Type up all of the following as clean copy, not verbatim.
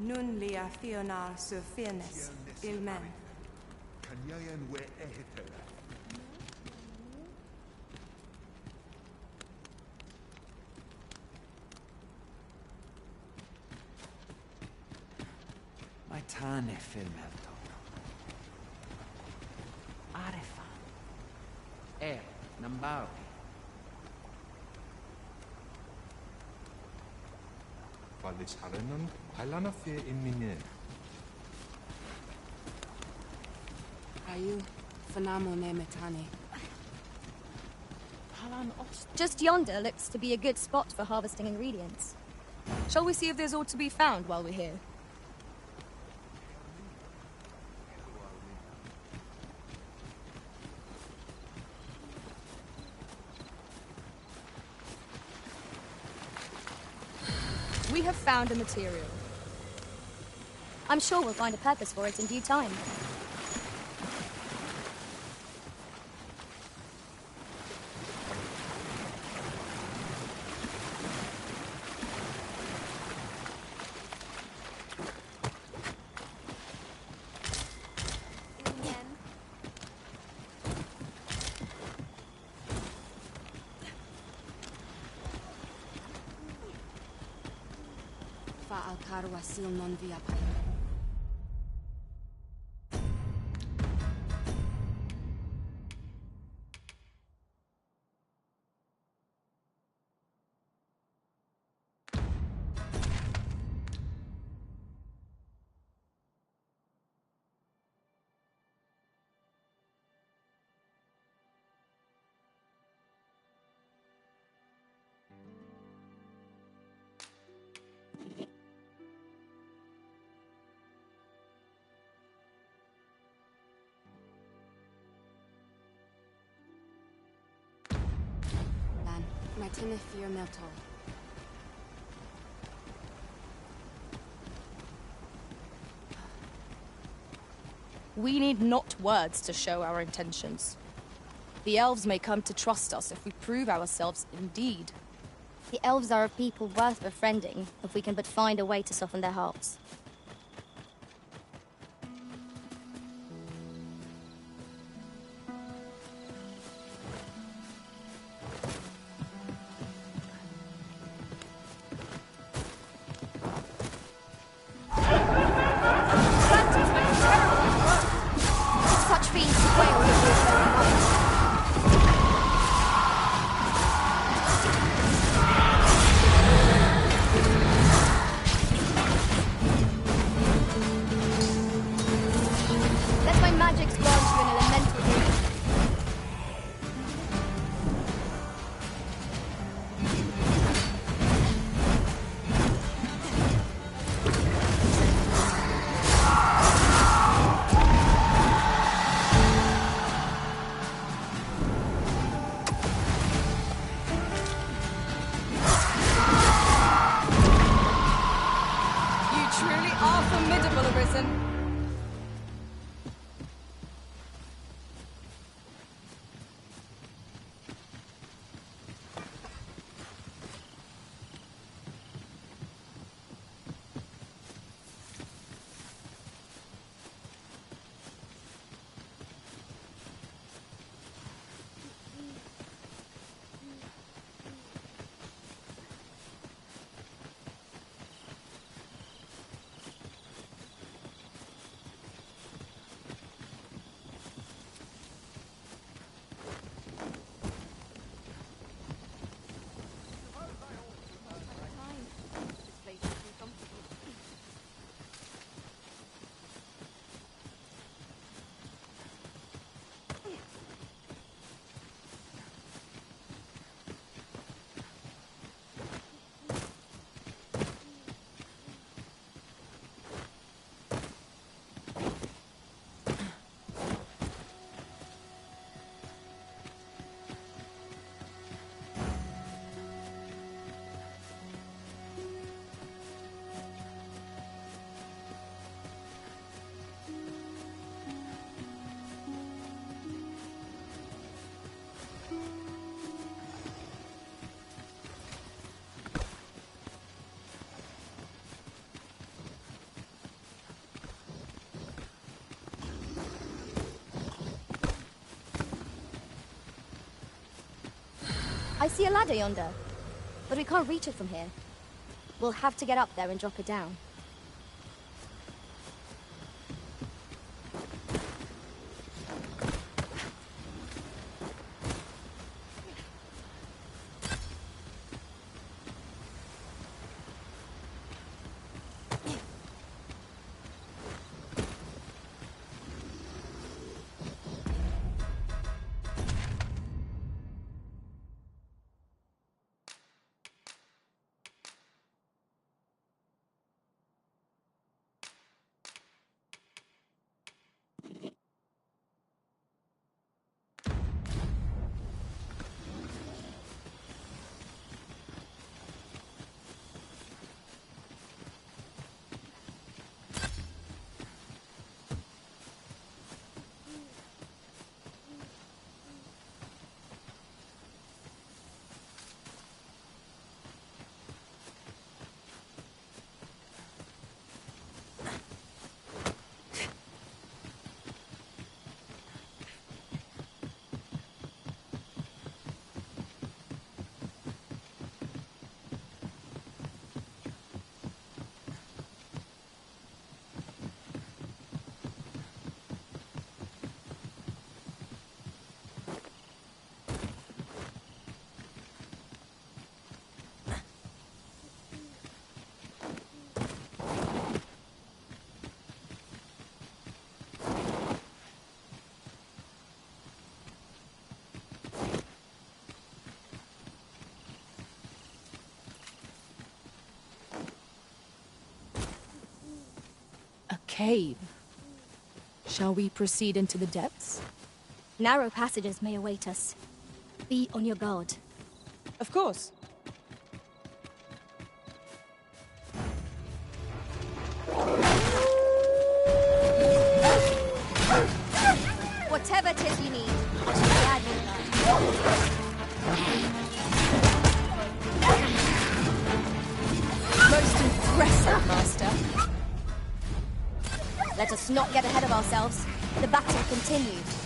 Nun li a fionar sur firnes, il men. Mai tane filmelto. Arefa. Nambao. Vallis Harenon, Halana fe imminent. Ayu, Fanamo ne metane. Just yonder looks to be a good spot for harvesting ingredients. Shall we see if there's aught to be found while we're here? We have found a material. I'm sure we'll find a purpose for it in due time. Fa al carwa sil non via pai. Tinifir Meltol. We need not words to show our intentions. The elves may come to trust us if we prove ourselves indeed. The elves are a people worth befriending, if we can but find a way to soften their hearts. Such fiends wail with their very might. Let my magics grant you an elemental dream. You truly are formidable, Arisen. I see a ladder yonder, but we can't reach it from here. We'll have to get up there and drop it down. Cave. Shall we proceed into the depths? Narrow passages may await us. Be on your guard. Of course. Whatever it is you need, I'm glad you got. Most impressive, Master. Let us not get ahead of ourselves. The battle continues.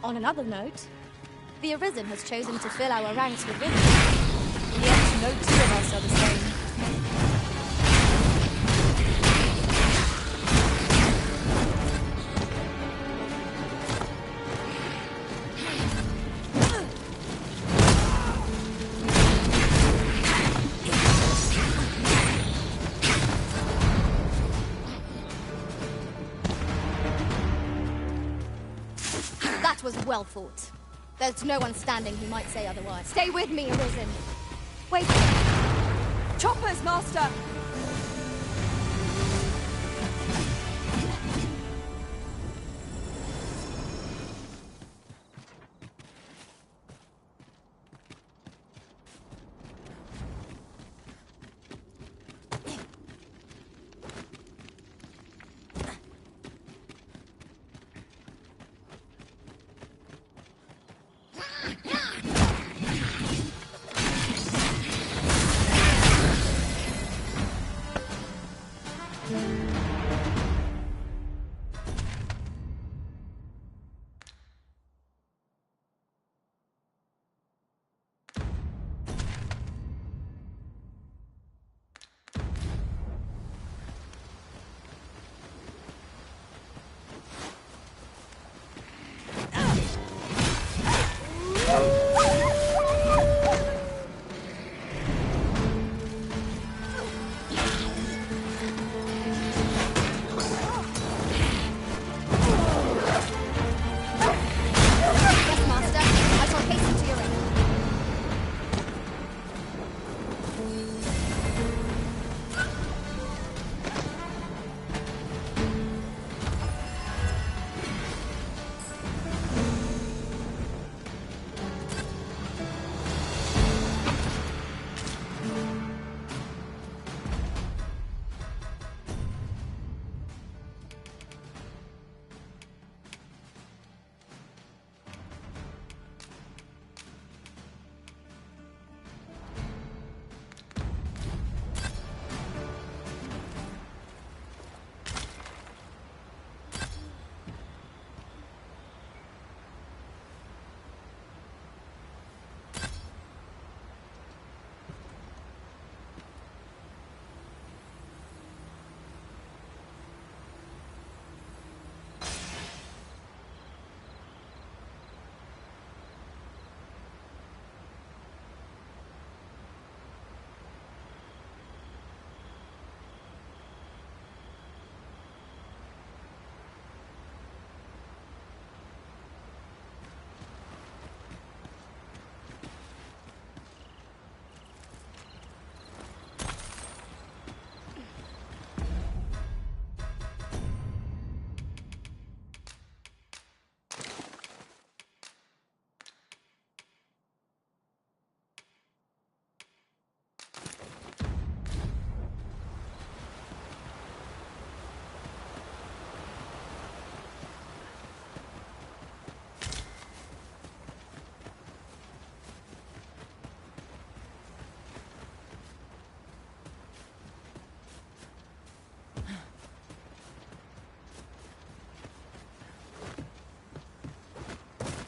On another note, the Arisen has chosen to fill our ranks with women. Yet no two of us are the same. That was well fought. There's no one standing who might say otherwise. Stay with me, Arisen. Wait. Choppers, Master!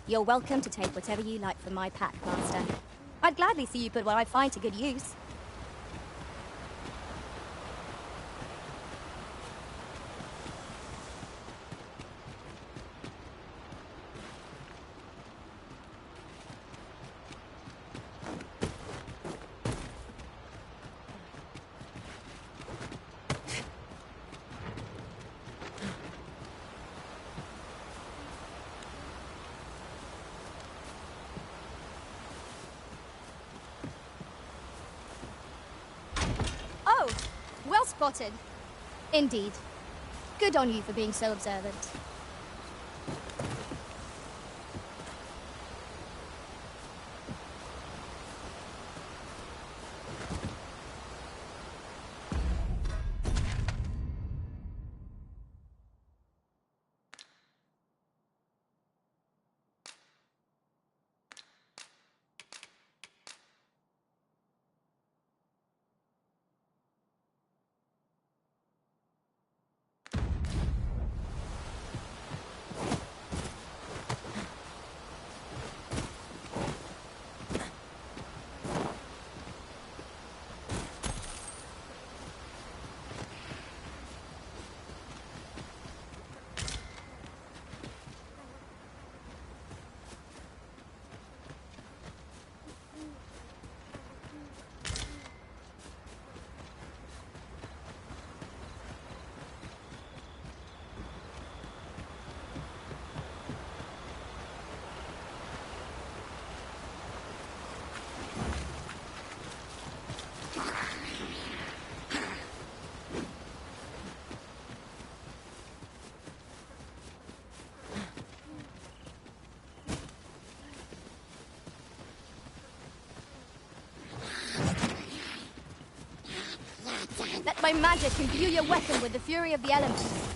You're welcome to take whatever you like from my pack, Master. I'd gladly see you put what I find to good use. spotted. Indeed. Good on you for being so observant. Let my magic imbue your weapon with the fury of the elements.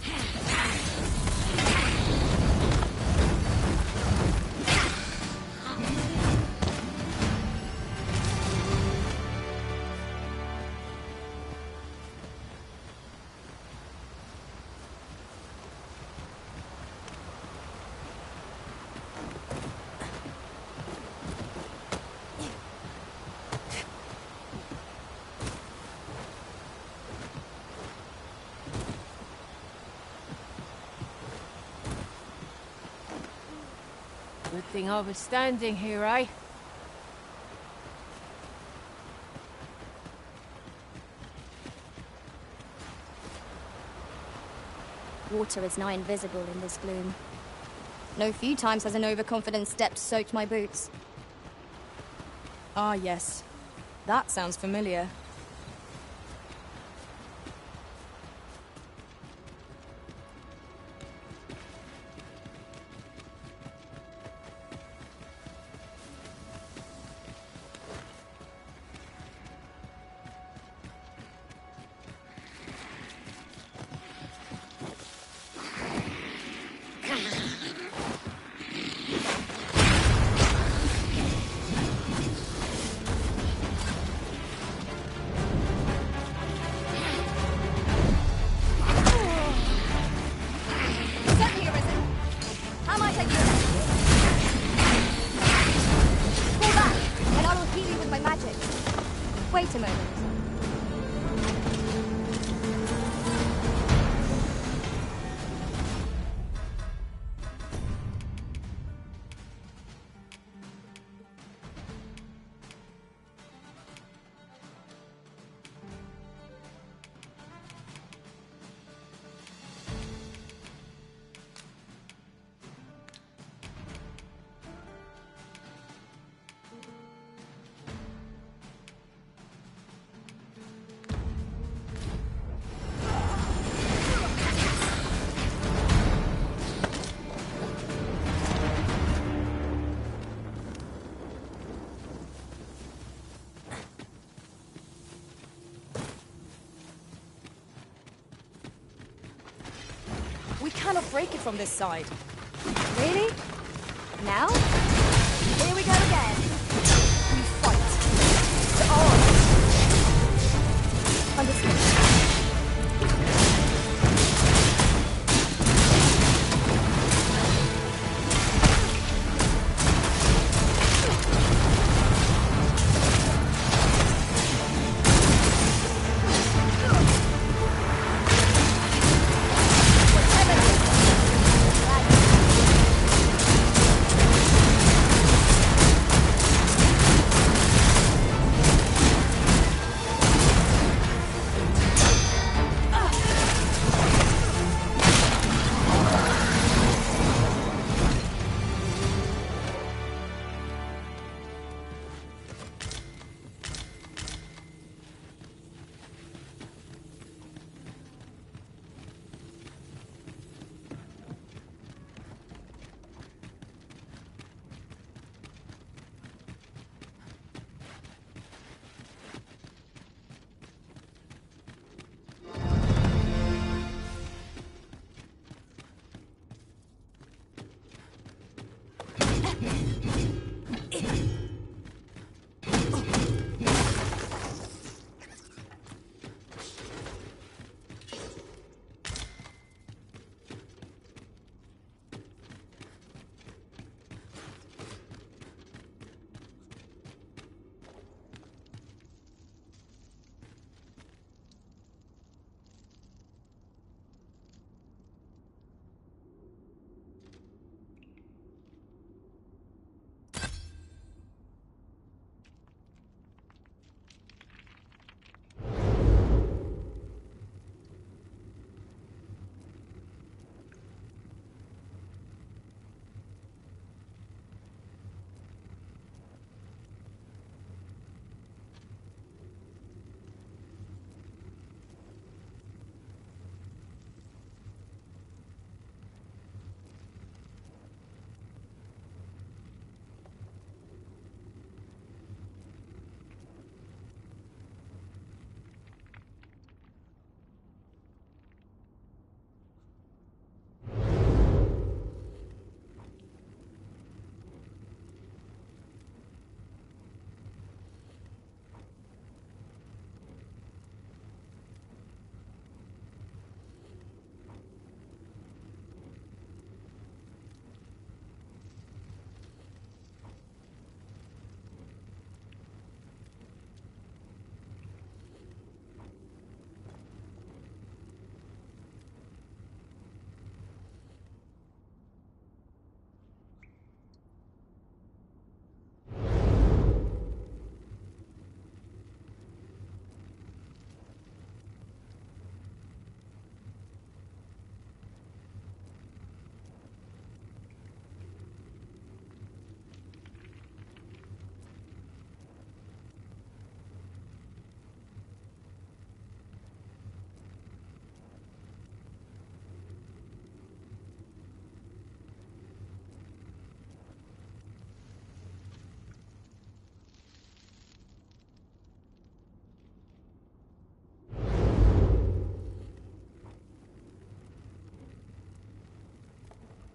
Good thing I was standing here, eh? Water is nigh invisible in this gloom. No few times has an overconfident step soaked my boots. Ah, yes. That sounds familiar. Wait a moment. We cannot break it from this side. Really? Now? Here we go again. We fight. To arms. Understood.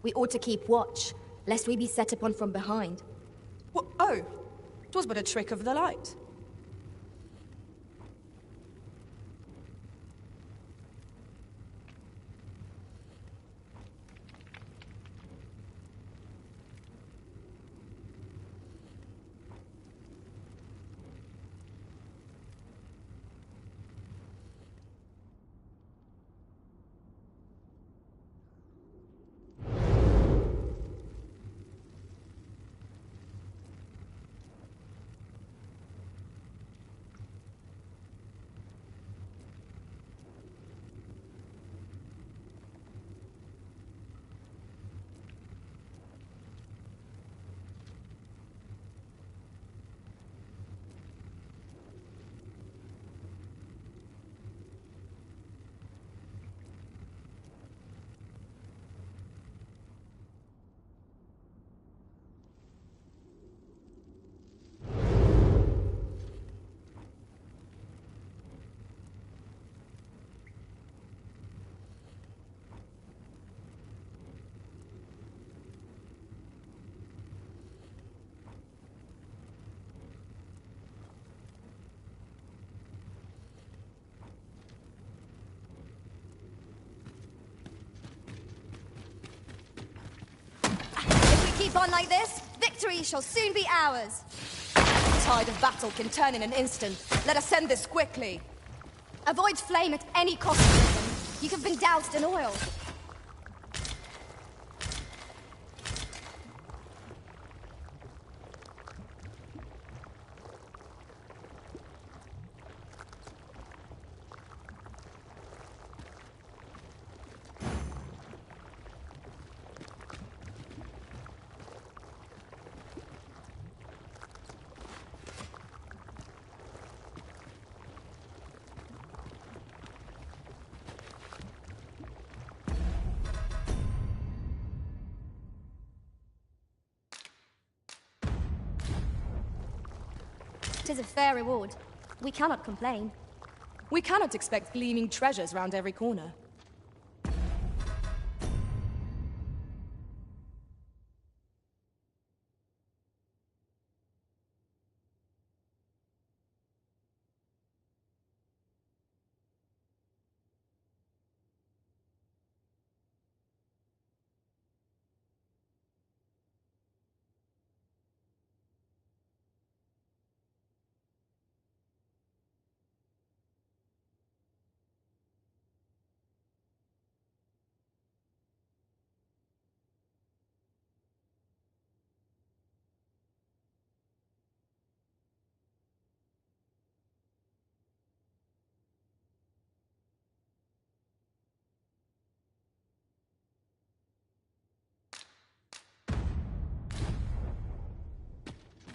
We ought to keep watch, lest we be set upon from behind. Oh, 'twas but a trick of the light. Keep on like this, victory shall soon be ours. The tide of battle can turn in an instant. Let us end this quickly. Avoid flame at any cost, Griffin. You have been doused in oil. Tis a fair reward. We cannot complain. We cannot expect gleaming treasures round every corner.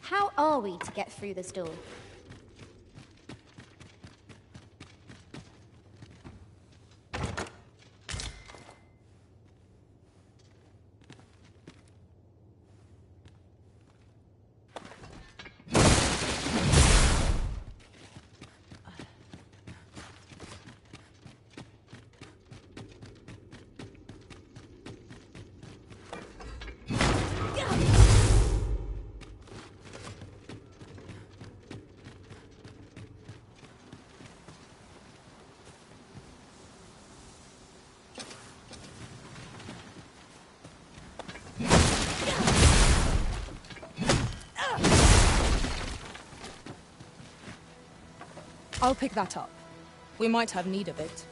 How are we to get through this door? I'll pick that up. We might have need of it.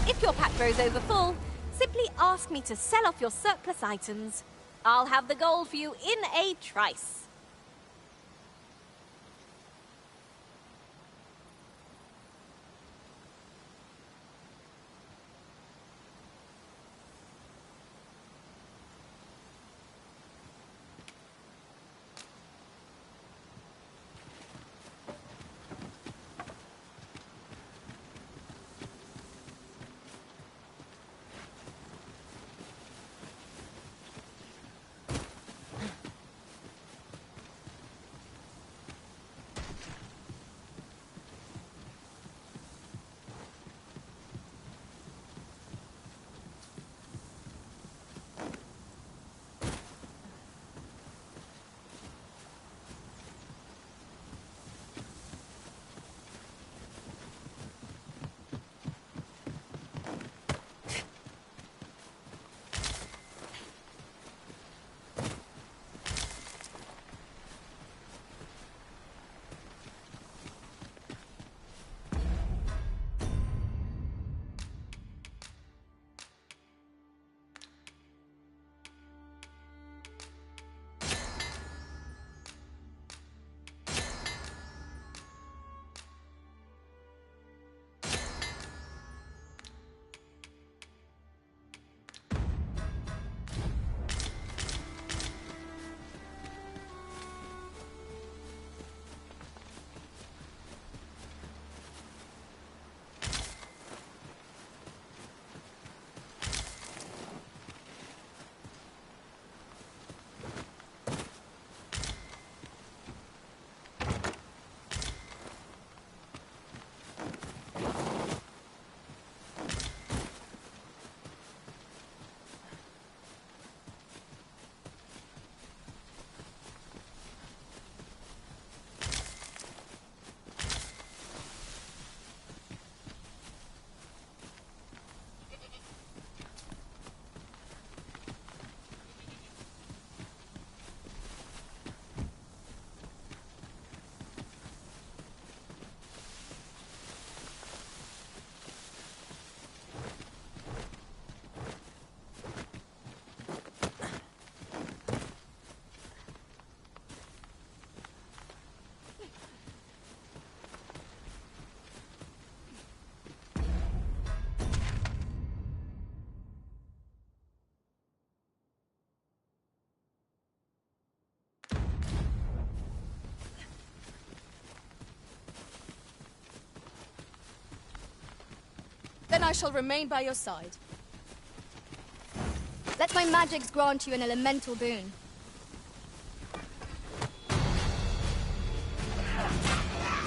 If your pack grows over full, simply ask me to sell off your surplus items. I'll have the gold for you in a trice. I shall remain by your side. Let my magics grant you an elemental boon.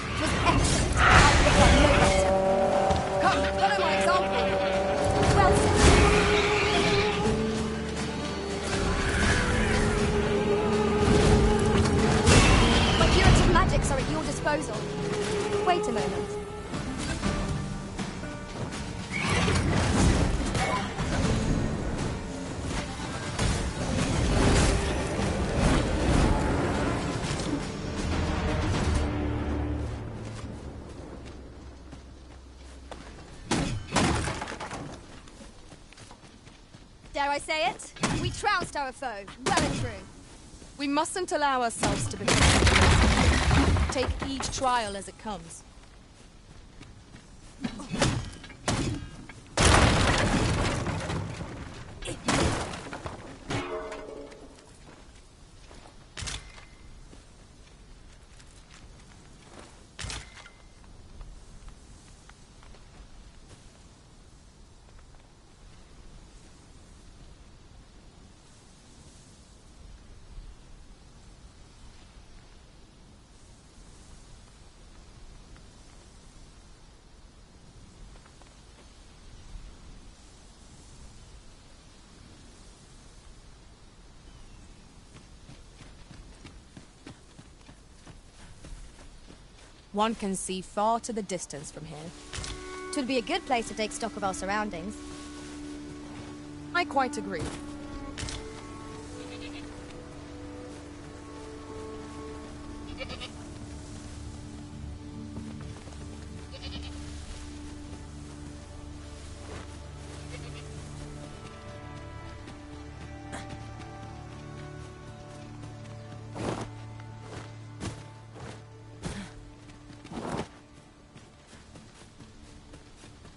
It was excellent. I could have done no better. Come, follow my example. Well said. My curative magics are at your disposal. Wait a moment. Dare I say it? We trounced our foe, well and true. We mustn't allow ourselves to become... Take each trial as it comes. One can see far to the distance from here. 'Twould be a good place to take stock of our surroundings. I quite agree.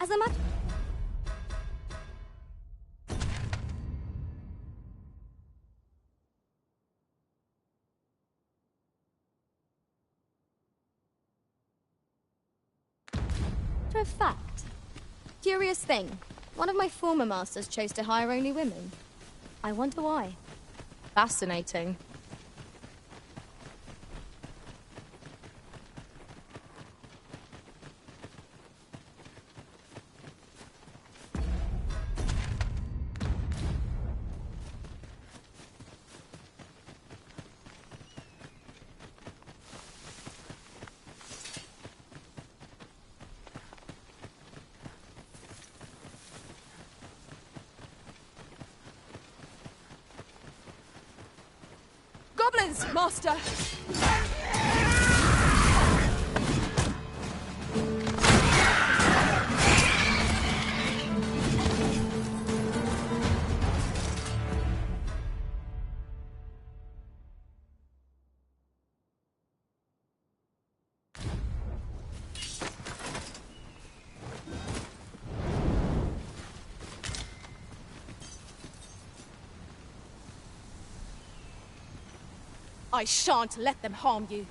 As a matter... of fact. Curious thing. One of my former masters chose to hire only women. I wonder why. Fascinating. Goblins, master! I shan't let them harm you.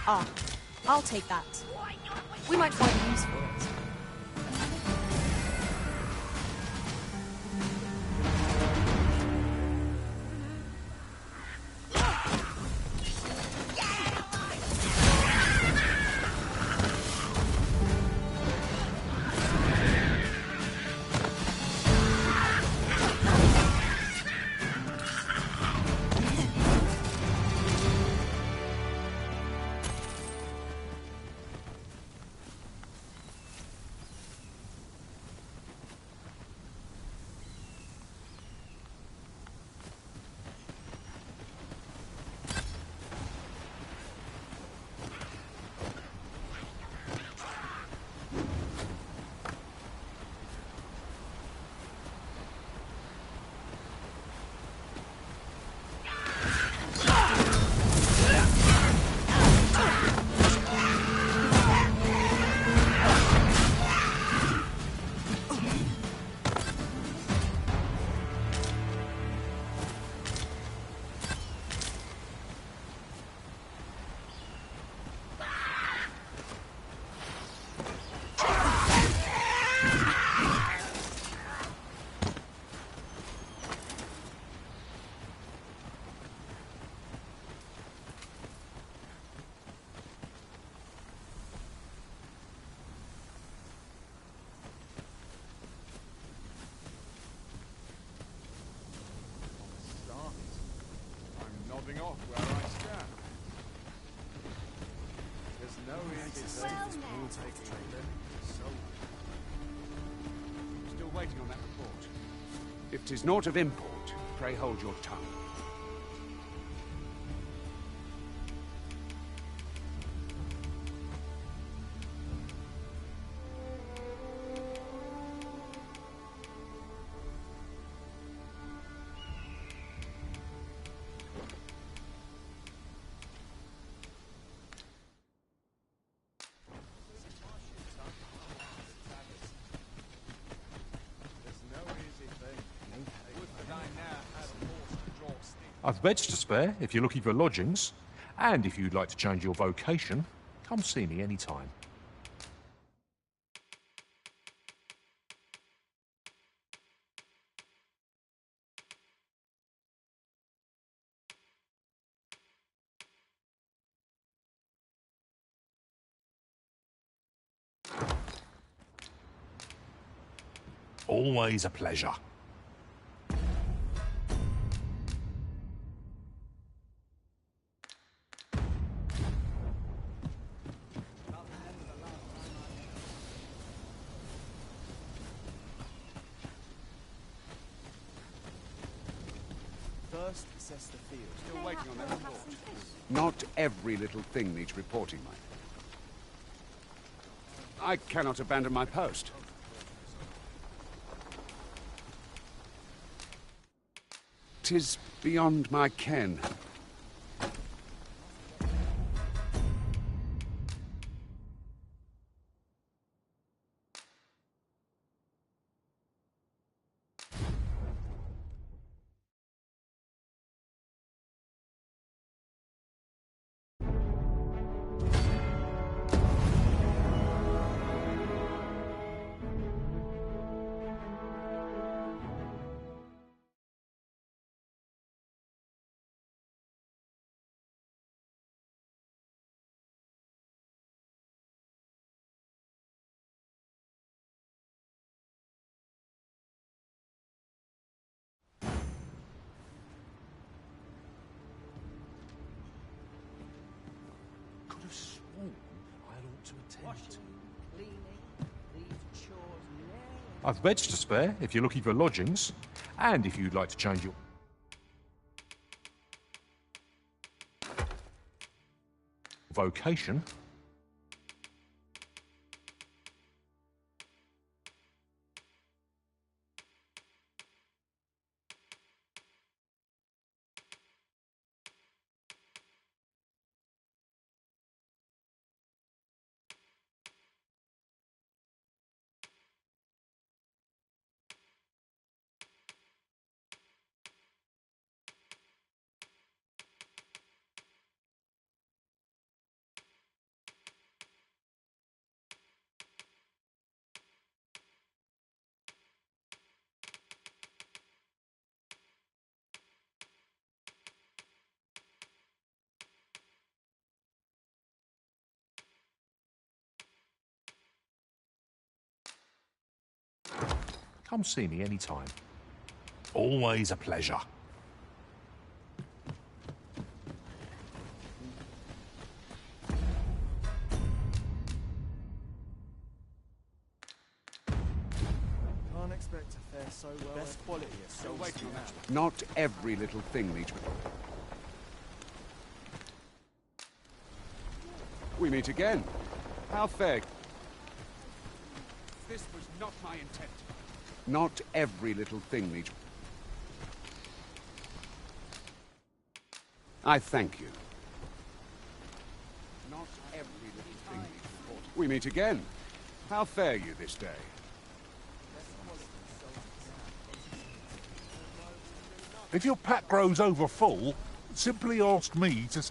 Ah, I'll take that. We might find use for it. Nodding off where I stand. There's no easy Still waiting on that report. If 'tis naught of import, pray hold your tongue. I've beds to spare if you're looking for lodgings. And if you'd like to change your vocation, come see me anytime. Always a pleasure. First, assess the field. Still waiting on that report. Not every little thing needs reporting, Mike. I cannot abandon my post. 'Tis beyond my ken. Could have sworn I ought to attend to. I've beds to spare if you're looking for lodgings. And if you'd like to change your vocation. come see me anytime. Always a pleasure. Can't expect to fare so well. Best quality is so waiting on that. Not every little thing needs... We meet again. How fair... This was not my intent. Not every little thing needs... I thank you. Not every little thing needs reporting. We meet again. How fare you this day? If your pack grows over full, simply ask me to...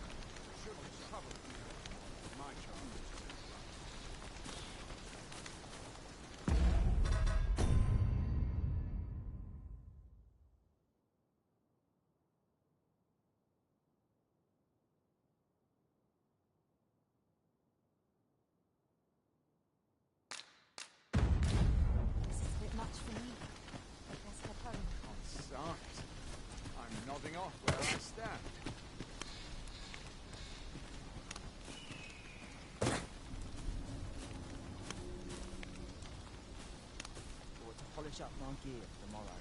I'm nodding off where I stand. Or to polish up my gear for tomorrow.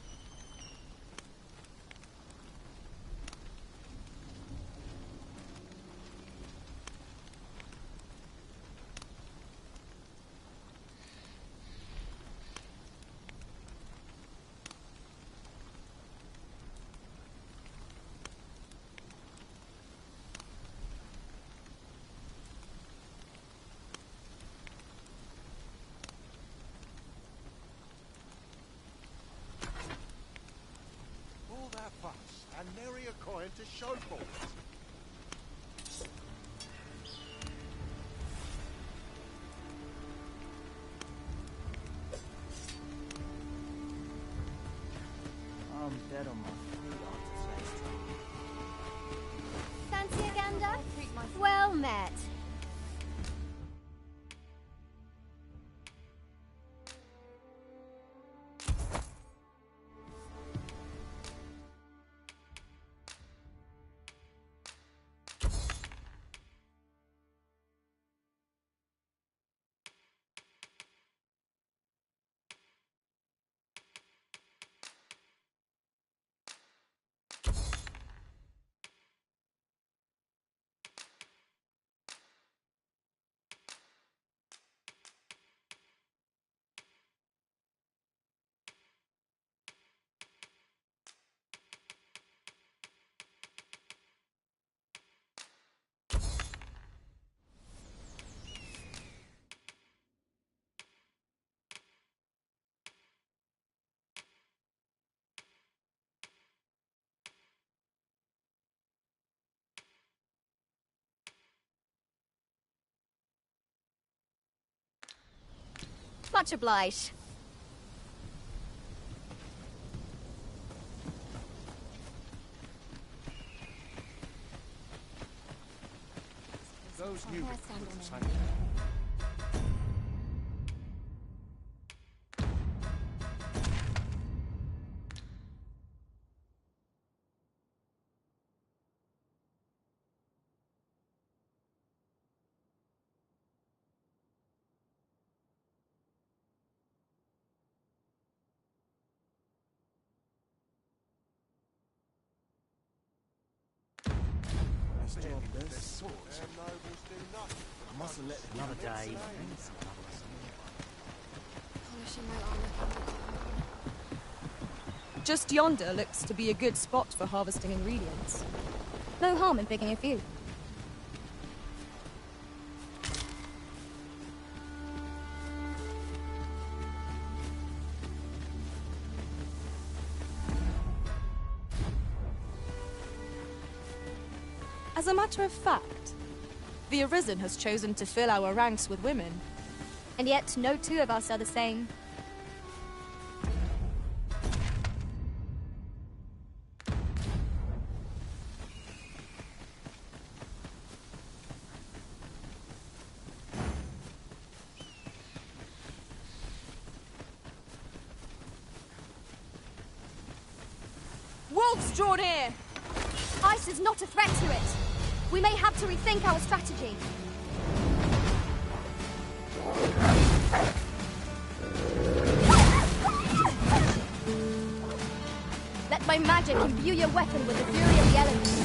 All that fuss, and nary a coin to show for it. I'm dead on my feet after Fancy a gander? Well met. Much obliged. Those new recruits, I must have let another day. Polishing my armor. Just yonder looks to be a good spot for harvesting ingredients. No harm in picking a few. As a matter of fact, the Arisen has chosen to fill our ranks with women. And yet, no two of us are the same. wolves draw near! Ice is not a threat to it. We may have to rethink our strategy. Let my magic imbue your weapon with the fury of the elements.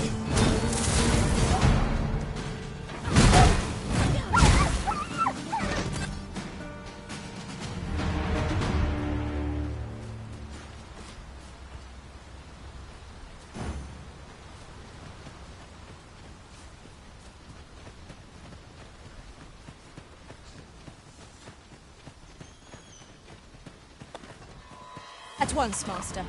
At once, Master.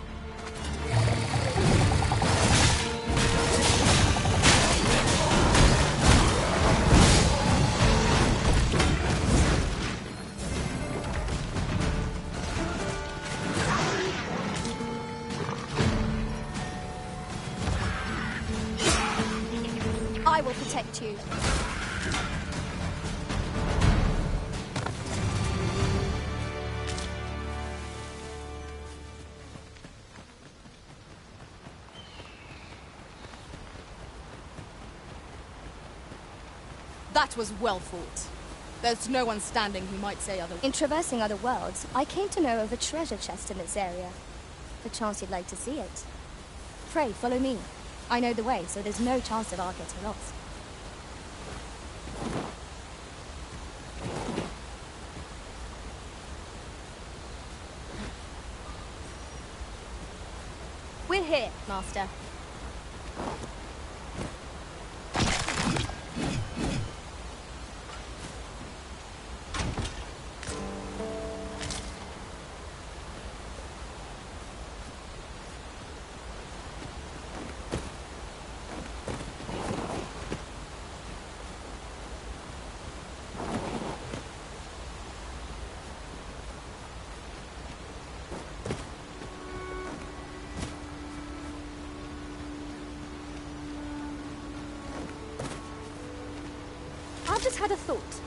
I will protect you. That was well fought. There's no one standing who might say otherwise. In traversing other worlds, I came to know of a treasure chest in this area. Perchance you'd like to see it. Pray, follow me. I know the way, so there's no chance of our getting lost. We're here, Master. I've just had a thought.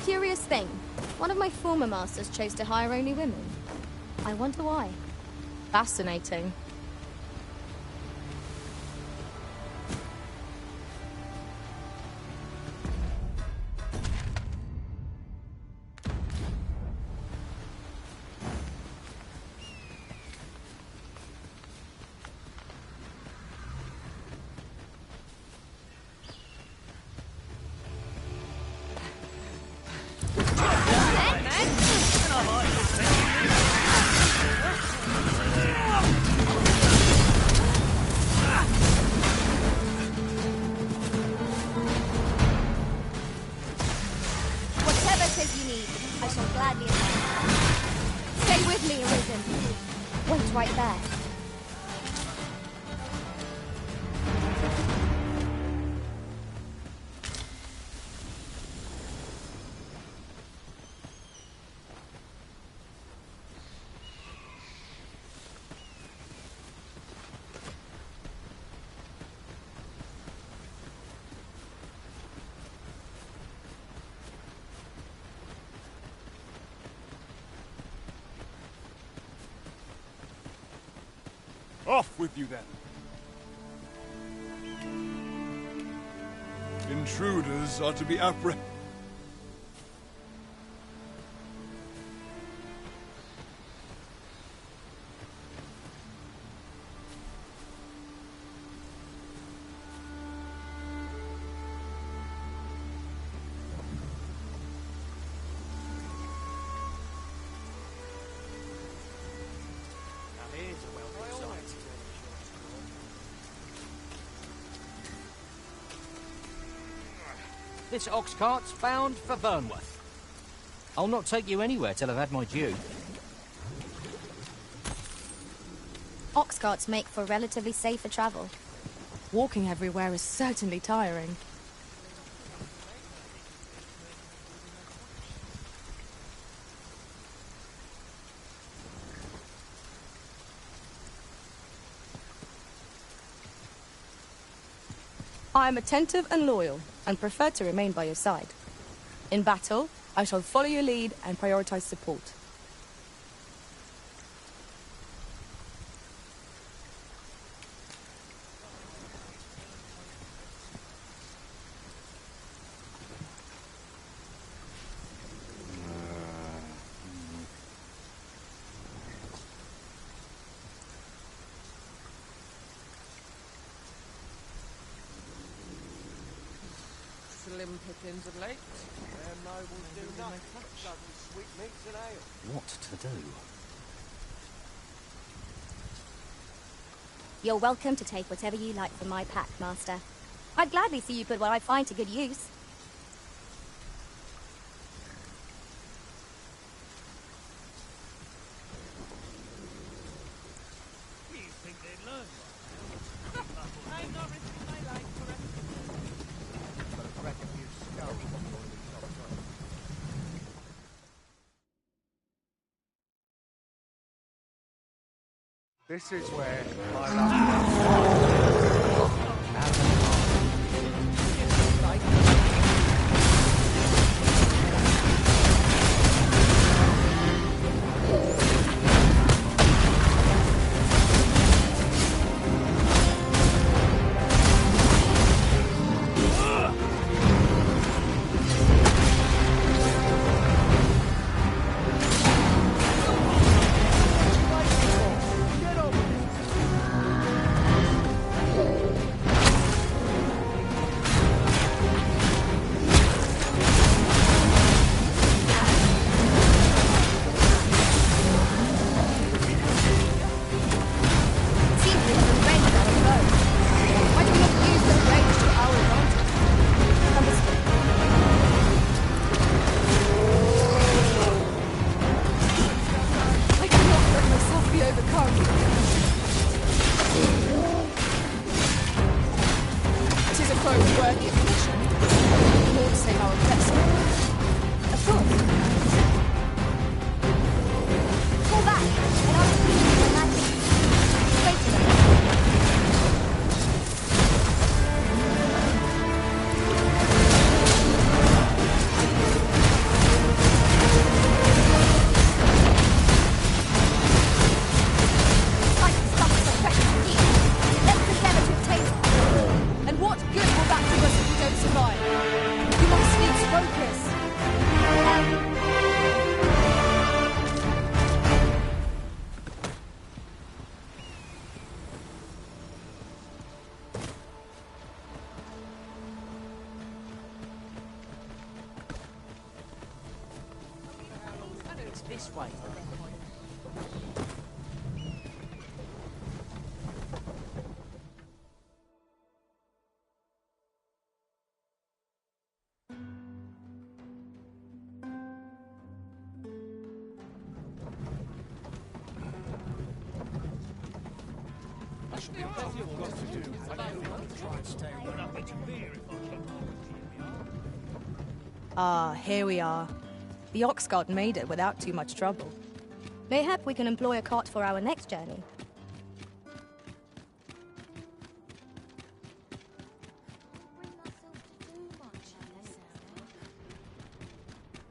Curious thing. One of my former masters chose to hire only women. I wonder why. Fascinating. Whatever it is you need, I shall gladly assist. Stay with me, Arisen. Wait right there. Off with you then. Intruders are to be apprehended. This ox cart's bound for Vernworth. I'll not take you anywhere till I've had my due. Ox carts make for relatively safer travel. Walking everywhere is certainly tiring. I am attentive and loyal, and prefer to remain by your side. In battle, I shall follow your lead and prioritize support. things of late. Them nobles do nothing. Bloody sweetmeats and ale. What to do? You're welcome to take whatever you like from my pack, Master. I'd gladly see you put what I find to good use. This is where my love. This way. Ah, here we are. The Oxguard made it without too much trouble. Mayhap we can employ a cart for our next journey.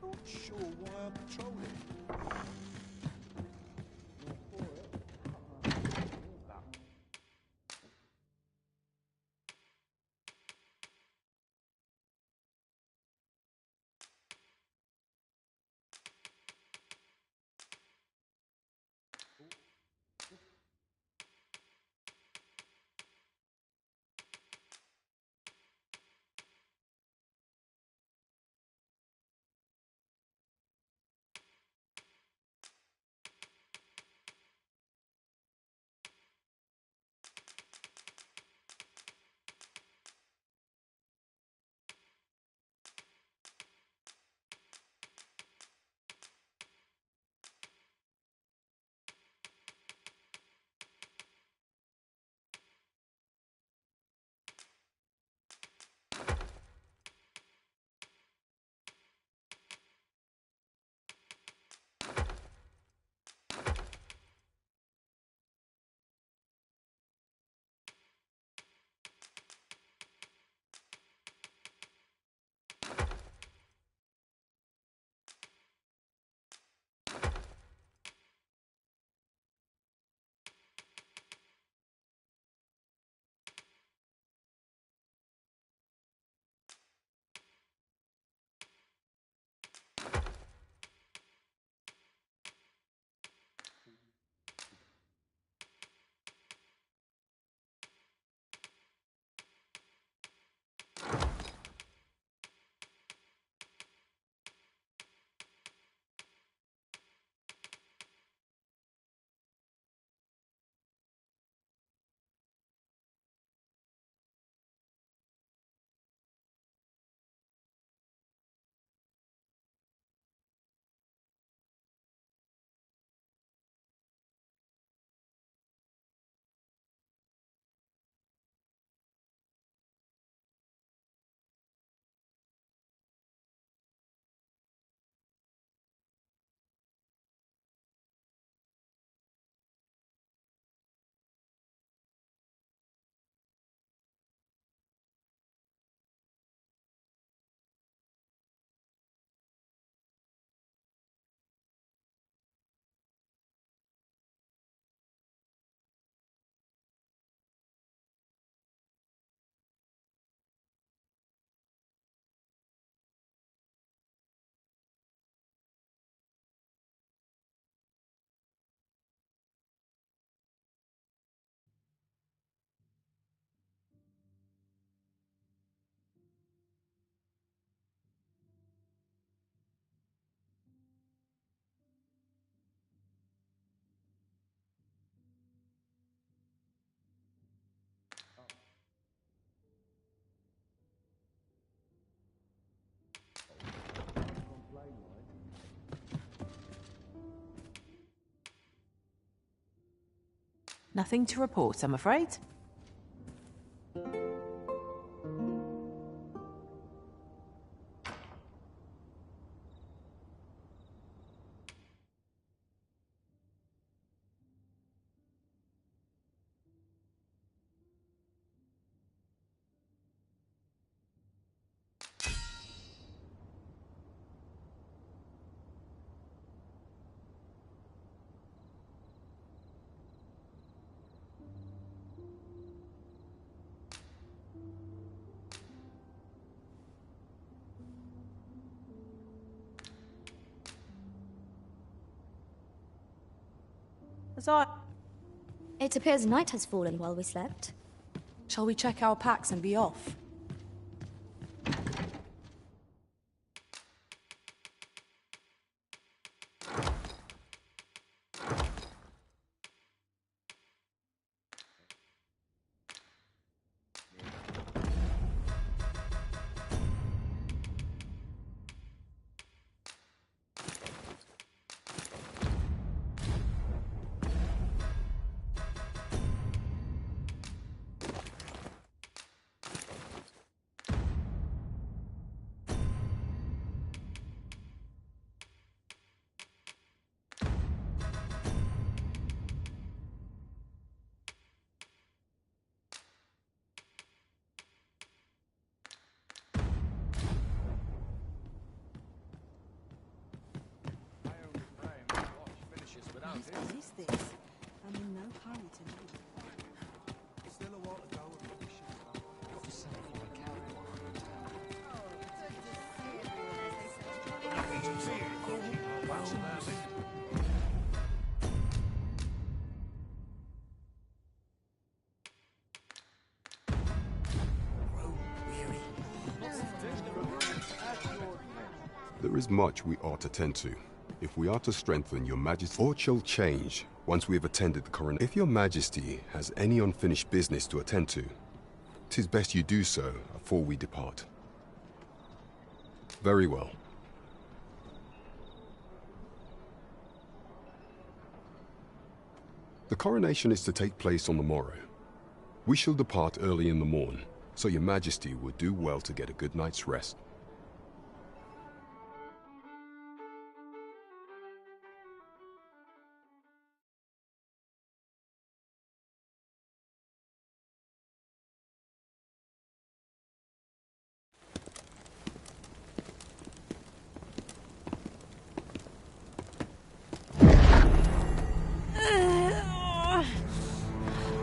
Not sure why I'm patrolling. Nothing to report, I'm afraid. It appears night has fallen while we slept. Shall we check our packs and be off? What is this? I'm in no hurry to know. Still a while to go with the mission. There is much we ought to tend to. If we are to strengthen your majesty, or shall change once we have attended the coronation. If your majesty has any unfinished business to attend to, 'tis best you do so afore we depart. Very well. The coronation is to take place on the morrow. We shall depart early in the morn, so your majesty would do well to get a good night's rest.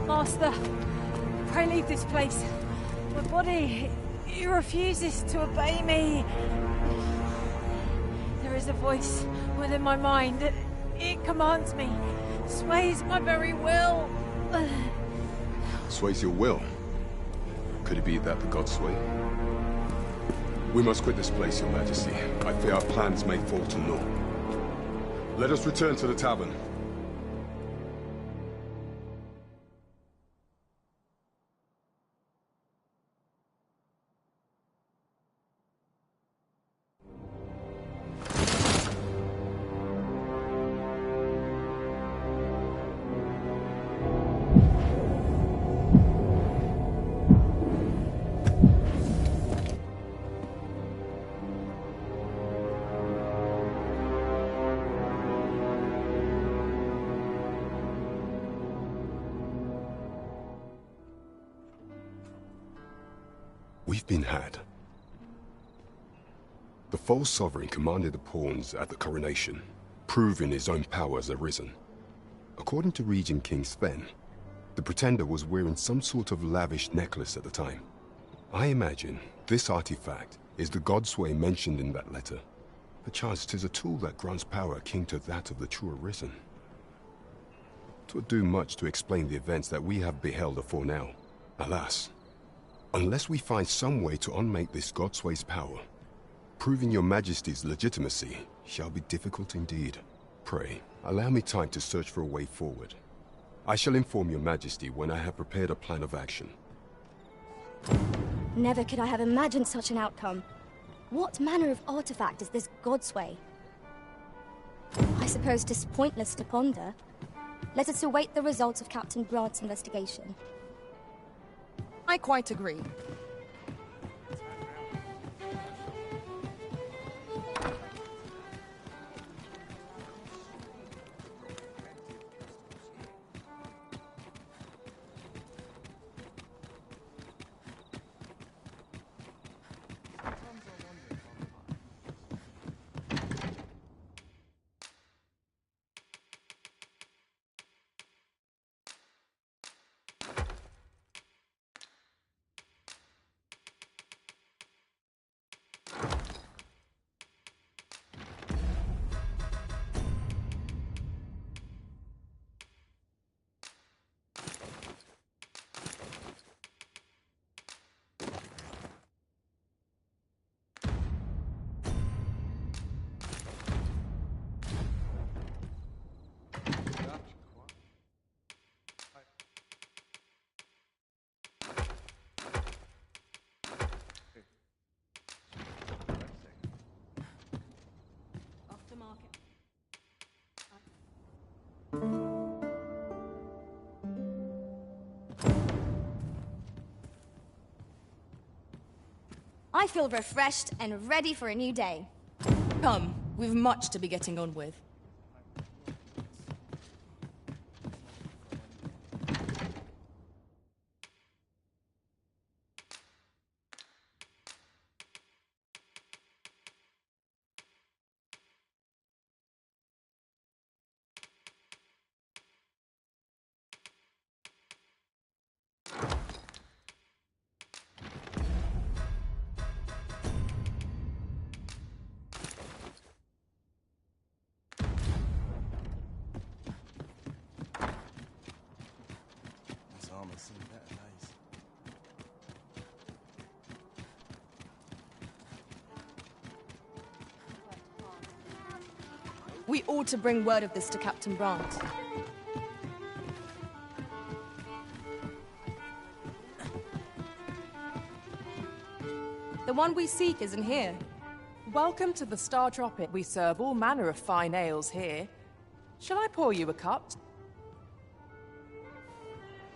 Master, pray leave this place. My body, it refuses to obey me. There is a voice within my mind. It commands me, sways my very will. Sways your will? Could it be that the gods sway? We must quit this place, your majesty. I fear our plans may fall to naught. Let us return to the tavern. We've been had. The false sovereign commanded the pawns at the coronation, proving his own power has arisen. According to Regent King Sven, the pretender was wearing some sort of lavish necklace at the time. I imagine this artifact is the godsway mentioned in that letter. Perchance 'tis a tool that grants power akin to that of the true arisen. 'Twould do much to explain the events that we have beheld afore now. Alas, unless we find some way to unmake this godsway's power, proving your majesty's legitimacy shall be difficult indeed. Pray, allow me time to search for a way forward. I shall inform your majesty when I have prepared a plan of action. Never could I have imagined such an outcome. What manner of artifact is this godsway? I suppose 'tis pointless to ponder. Let us await the results of Captain Brant's investigation. I quite agree. I feel refreshed and ready for a new day. Come, we've much to be getting on with. This armor's seen better days. We ought to bring word of this to Captain Brant. The one we seek isn't here. Welcome to the Star Tropic. We serve all manner of fine ales here. Shall I pour you a cup?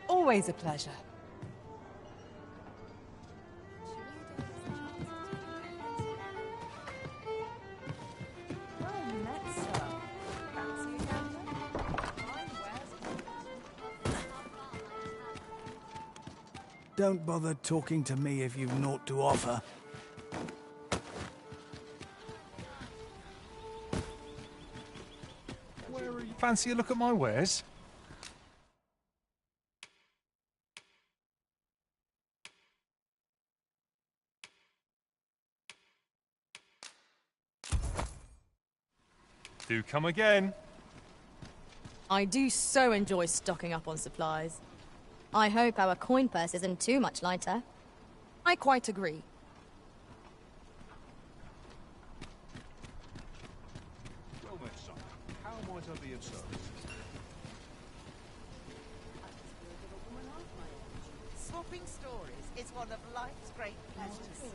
Always a pleasure. Don't bother talking to me if you've naught to offer. Fancy a look at my wares? Do come again. I do so enjoy stocking up on supplies. I hope our coin purse isn't too much lighter. I quite agree. Well then, son, how might I be of service? Swapping stories is one of life's great pleasures.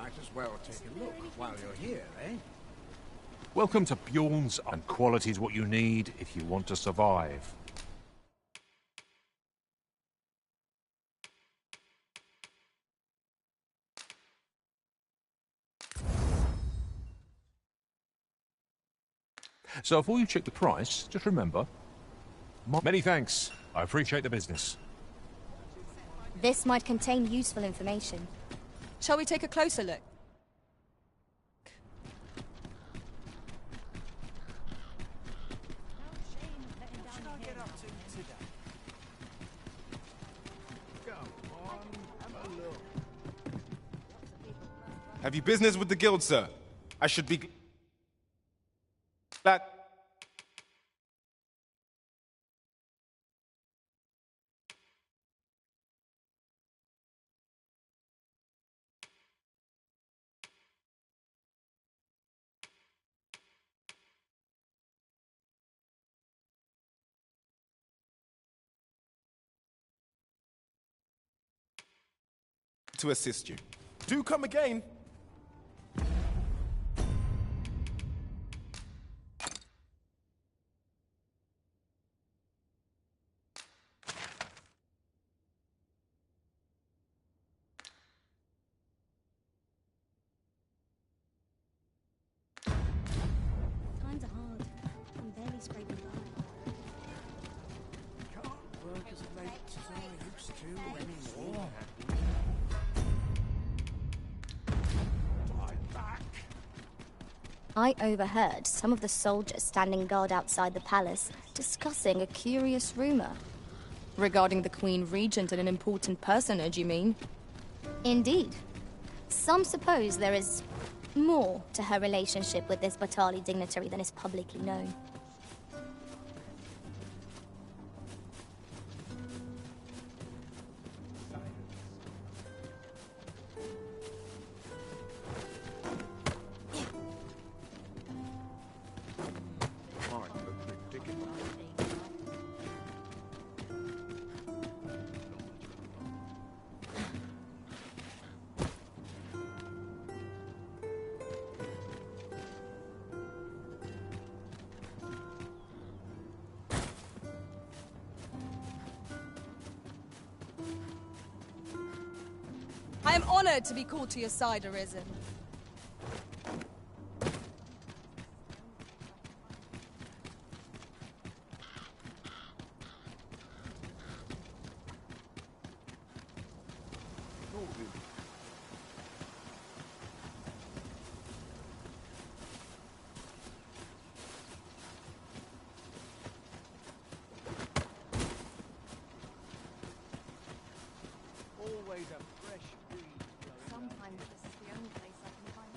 Might as well take a look while you're here, eh? Welcome to Bjorn's, and quality's what you need if you want to survive. So before you check the price, just remember... Many thanks. I appreciate the business. This might contain useful information. Shall we take a closer look? Have you business with the guild, sir? I should be glad. To assist you. Do come again. Times are hard. I'm barely scraping by. Can't work as late as I used to anymore. I overheard some of the soldiers standing guard outside the palace discussing a curious rumor. Regarding the Queen Regent and an important personage, you mean? Indeed. Some suppose there is more to her relationship with this Batali dignitary than is publicly known. I am honored to be called to your side, Arisen. Always a fresh breeze. Sometimes this is the only place I can find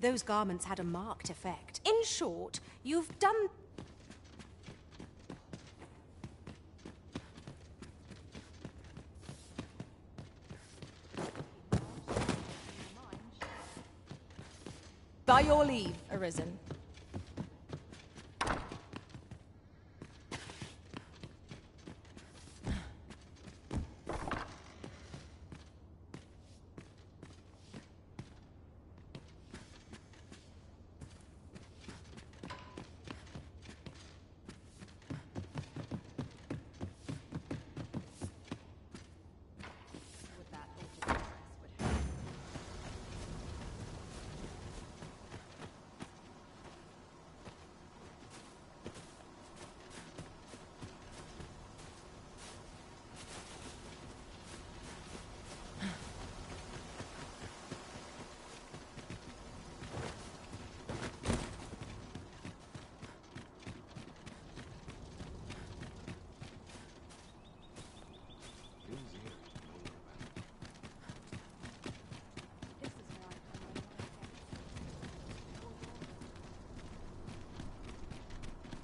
Those garments had a marked effect. In short, you've done... By your leave, Arisen.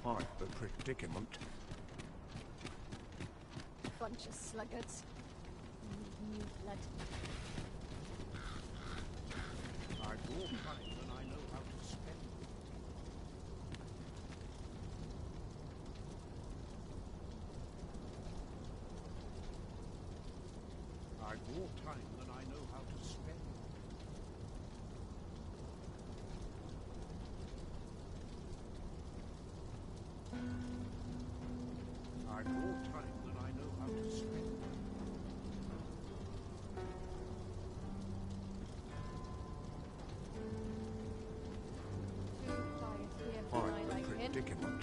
Quite the predicament. bunch of sluggards. new blood. I've more time than I know how to spend. I've more time than I know how to spend. I've more time than I know how to spend. Quite a predicament.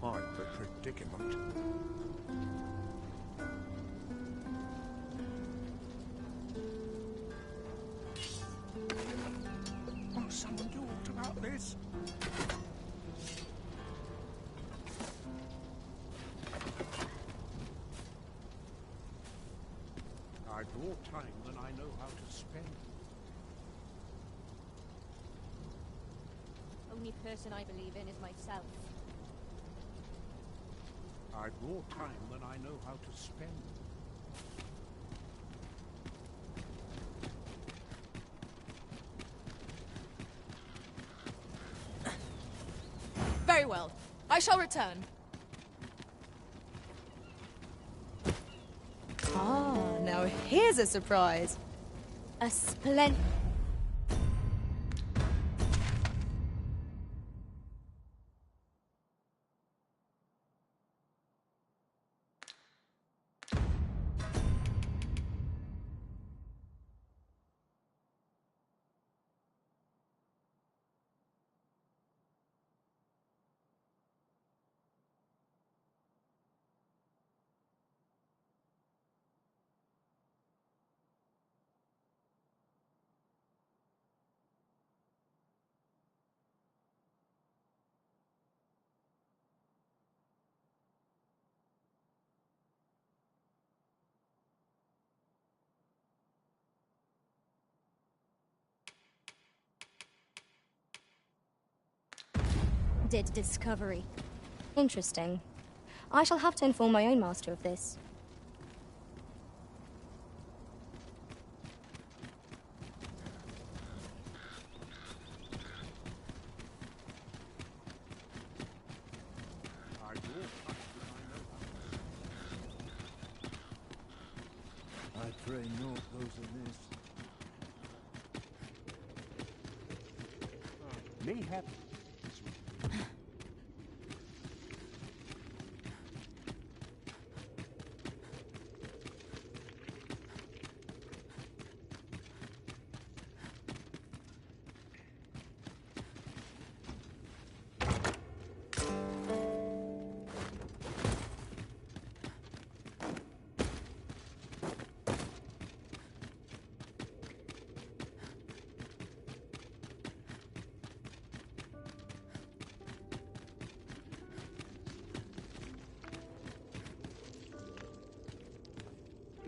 Quite a predicament. Won't someone do aught about this? I've more time than I know how to spend. Only person I believe in is myself. I've more time than I know how to spend. Very well. I shall return. Ah, now here's a surprise. A splendid... discovery. Interesting. I shall have to inform my own master of this. I pray naught goes amiss. Mayhap.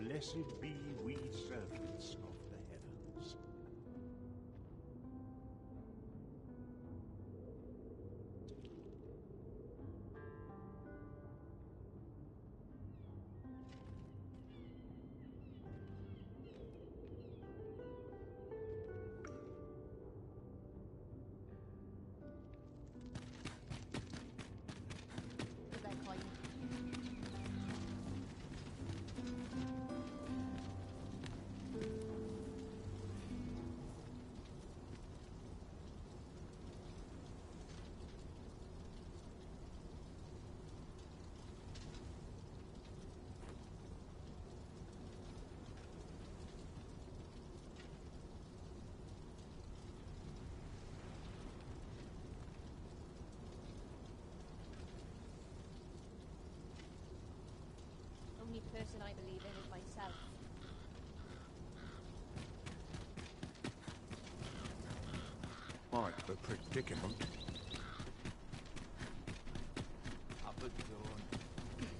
Blessed be we servants of the heavens. Only person I believe in is myself. Quite a predicament. Up at dawn.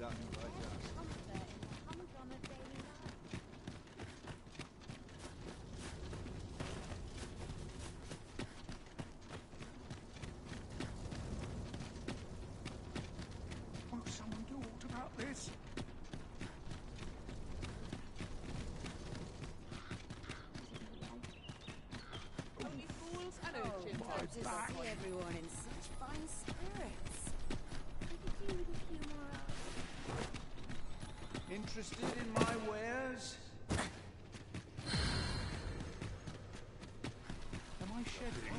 Done by dusk. to see everyone in such fine spirits. I could do with a few more hours. Interested in my wares? Am I shedding?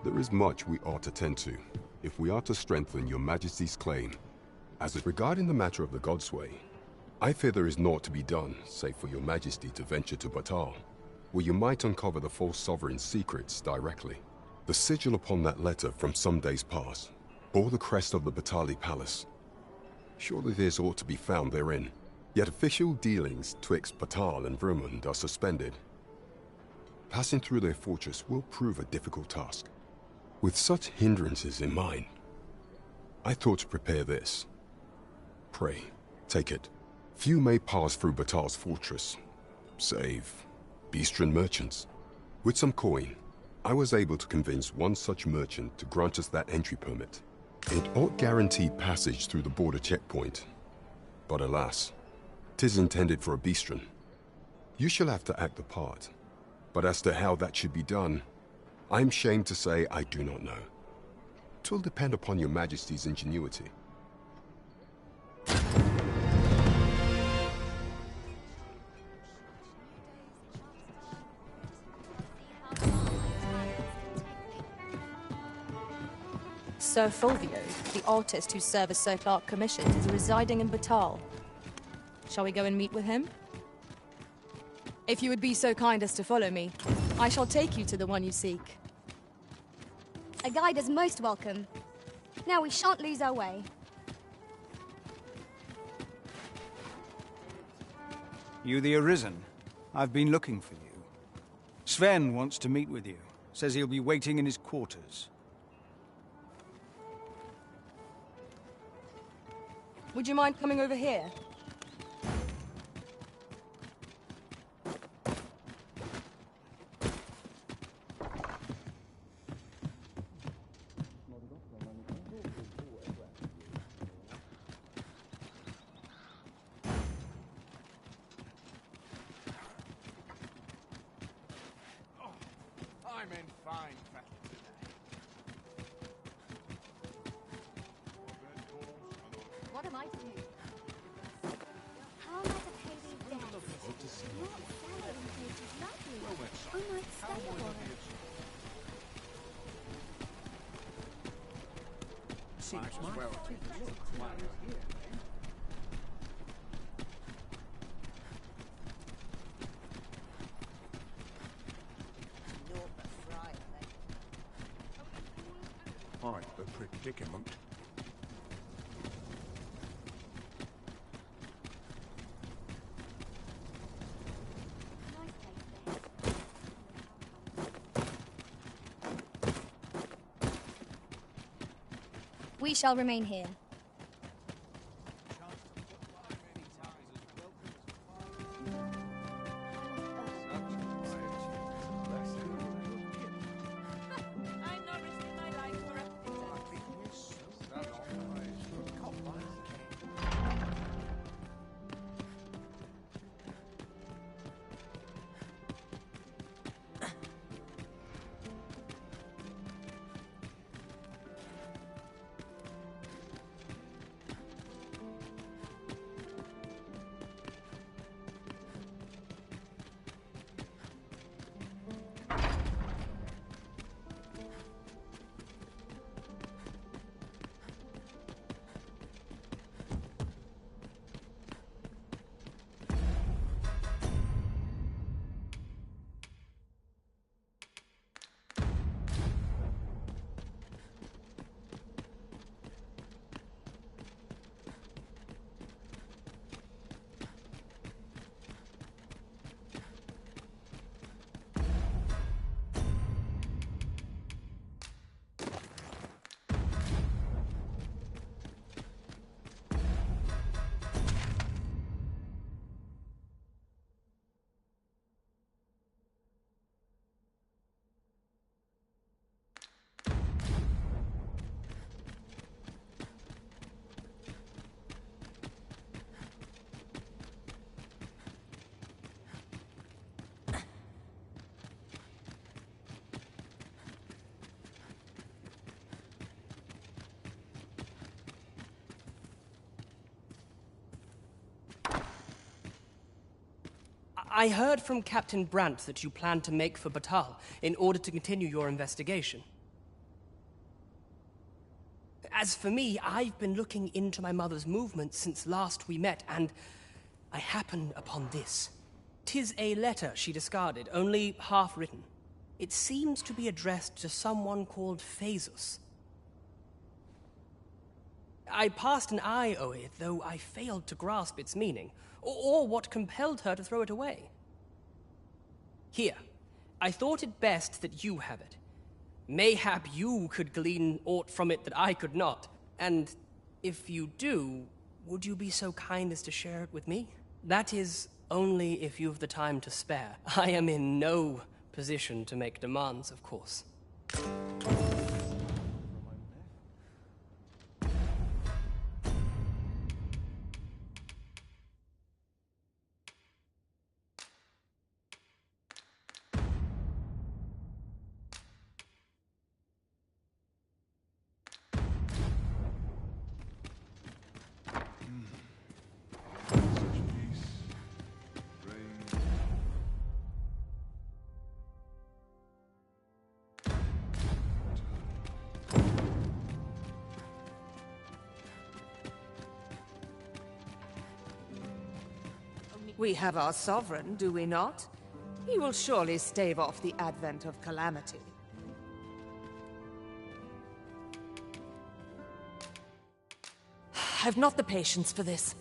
There is much we ought to tend to, if we are to strengthen your Majesty's claim. As regarding the matter of the Godsway, I fear there is naught to be done, save for your Majesty to venture to Batal, where you might uncover the false sovereign's secrets directly. The sigil upon that letter from some days past bore the crest of the Batali Palace. Surely this ought to be found therein. Yet official dealings twixt Batal and Vermund are suspended. Passing through their fortress will prove a difficult task. With such hindrances in mind, I thought to prepare this. Pray, take it. Few may pass through Batal's fortress, save Beastren merchants. With some coin, I was able to convince one such merchant to grant us that entry permit. It ought guaranteed passage through the border checkpoint. But alas, 'tis intended for a Beastren. You shall have to act the part. But as to how that should be done, I'm shamed to say I do not know. 'Twill depend upon your Majesty's ingenuity. Sir Fulvio, the artist whose service Sir Clark commissioned, is residing in Batal. Shall we go and meet with him? If you would be so kind as to follow me, I shall take you to the one you seek. A guide is most welcome. Now we shan't lose our way. You the Arisen? I've been looking for you. Sven wants to meet with you. Says he'll be waiting in his quarters. Would you mind coming over here? I'm in fine fashion today. What am I to do? How am I to pay these debts? Not sell it in places lovely. I might stay for it. Seems well to be here. I'm a predicament. We shall remain here. I heard from Captain Brandt that you plan to make for Batal in order to continue your investigation. As for me, I've been looking into my mother's movements since last we met, and I happened upon this. 'Tis a letter she discarded, only half written. It seems to be addressed to someone called Phaesus. I passed an eye over it, though I failed to grasp its meaning, or what compelled her to throw it away. Here, I thought it best that you have it. Mayhap you could glean aught from it that I could not, and if you do, would you be so kind as to share it with me? That is, only if you've the time to spare. I am in no position to make demands, of course. We have our sovereign, do we not? He will surely stave off the advent of calamity. I've not the patience for this.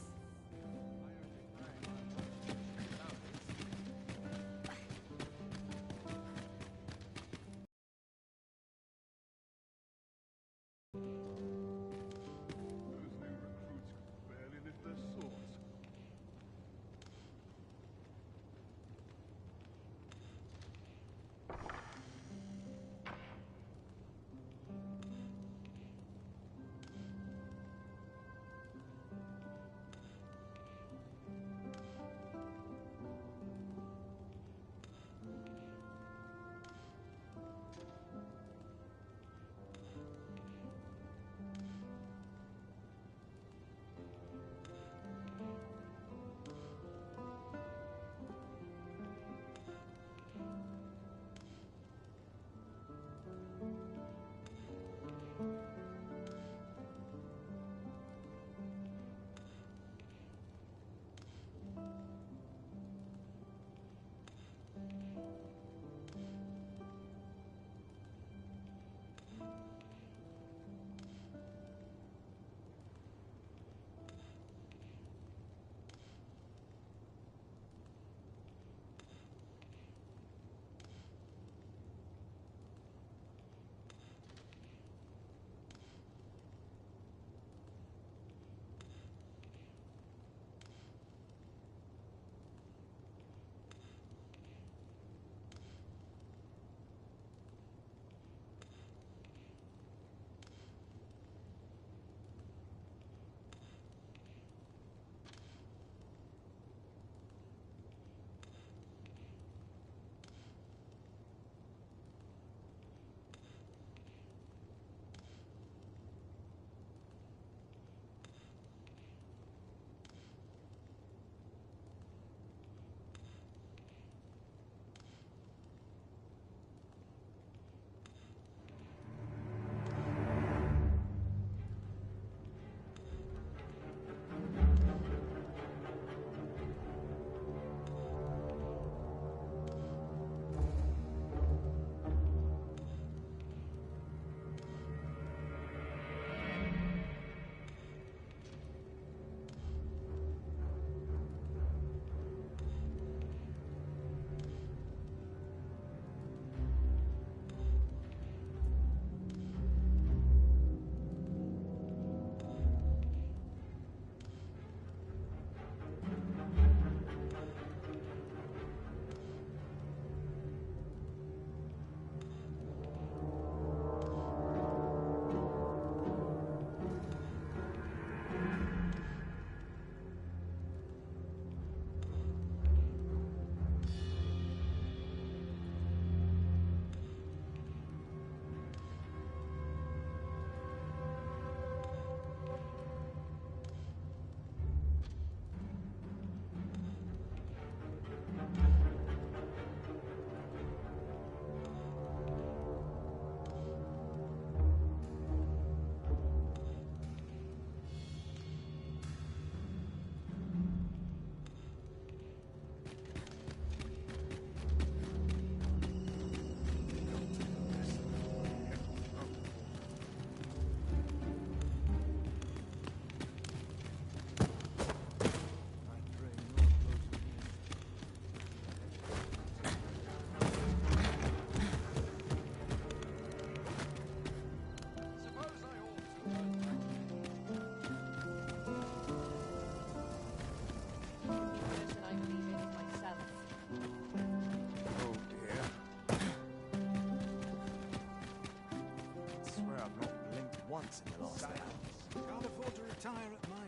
retire at my age.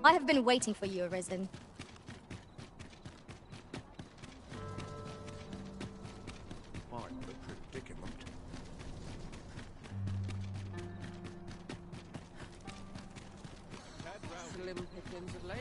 I have been waiting for you, Arisen. I'm the predicament. Slim pickings of late.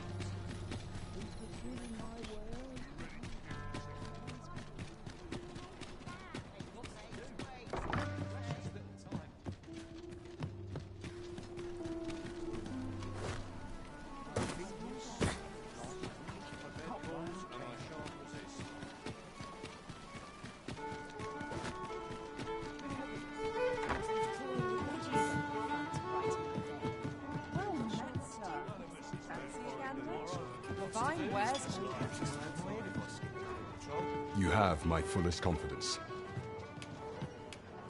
You have my fullest confidence.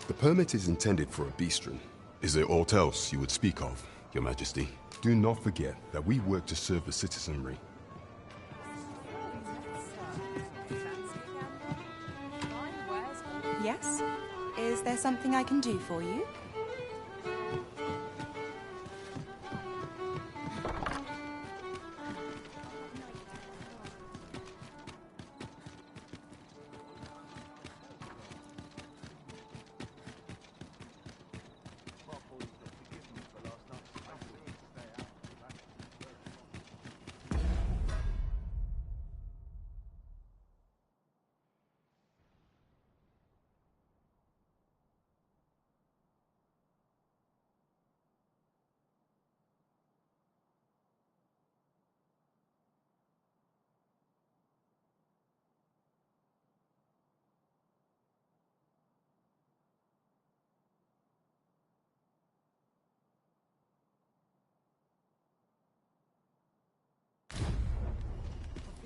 The permit is intended for a bistron. Is there aught else you would speak of, Your Majesty? Do not forget that we work to serve the citizenry. Yes? Is there something I can do for you? I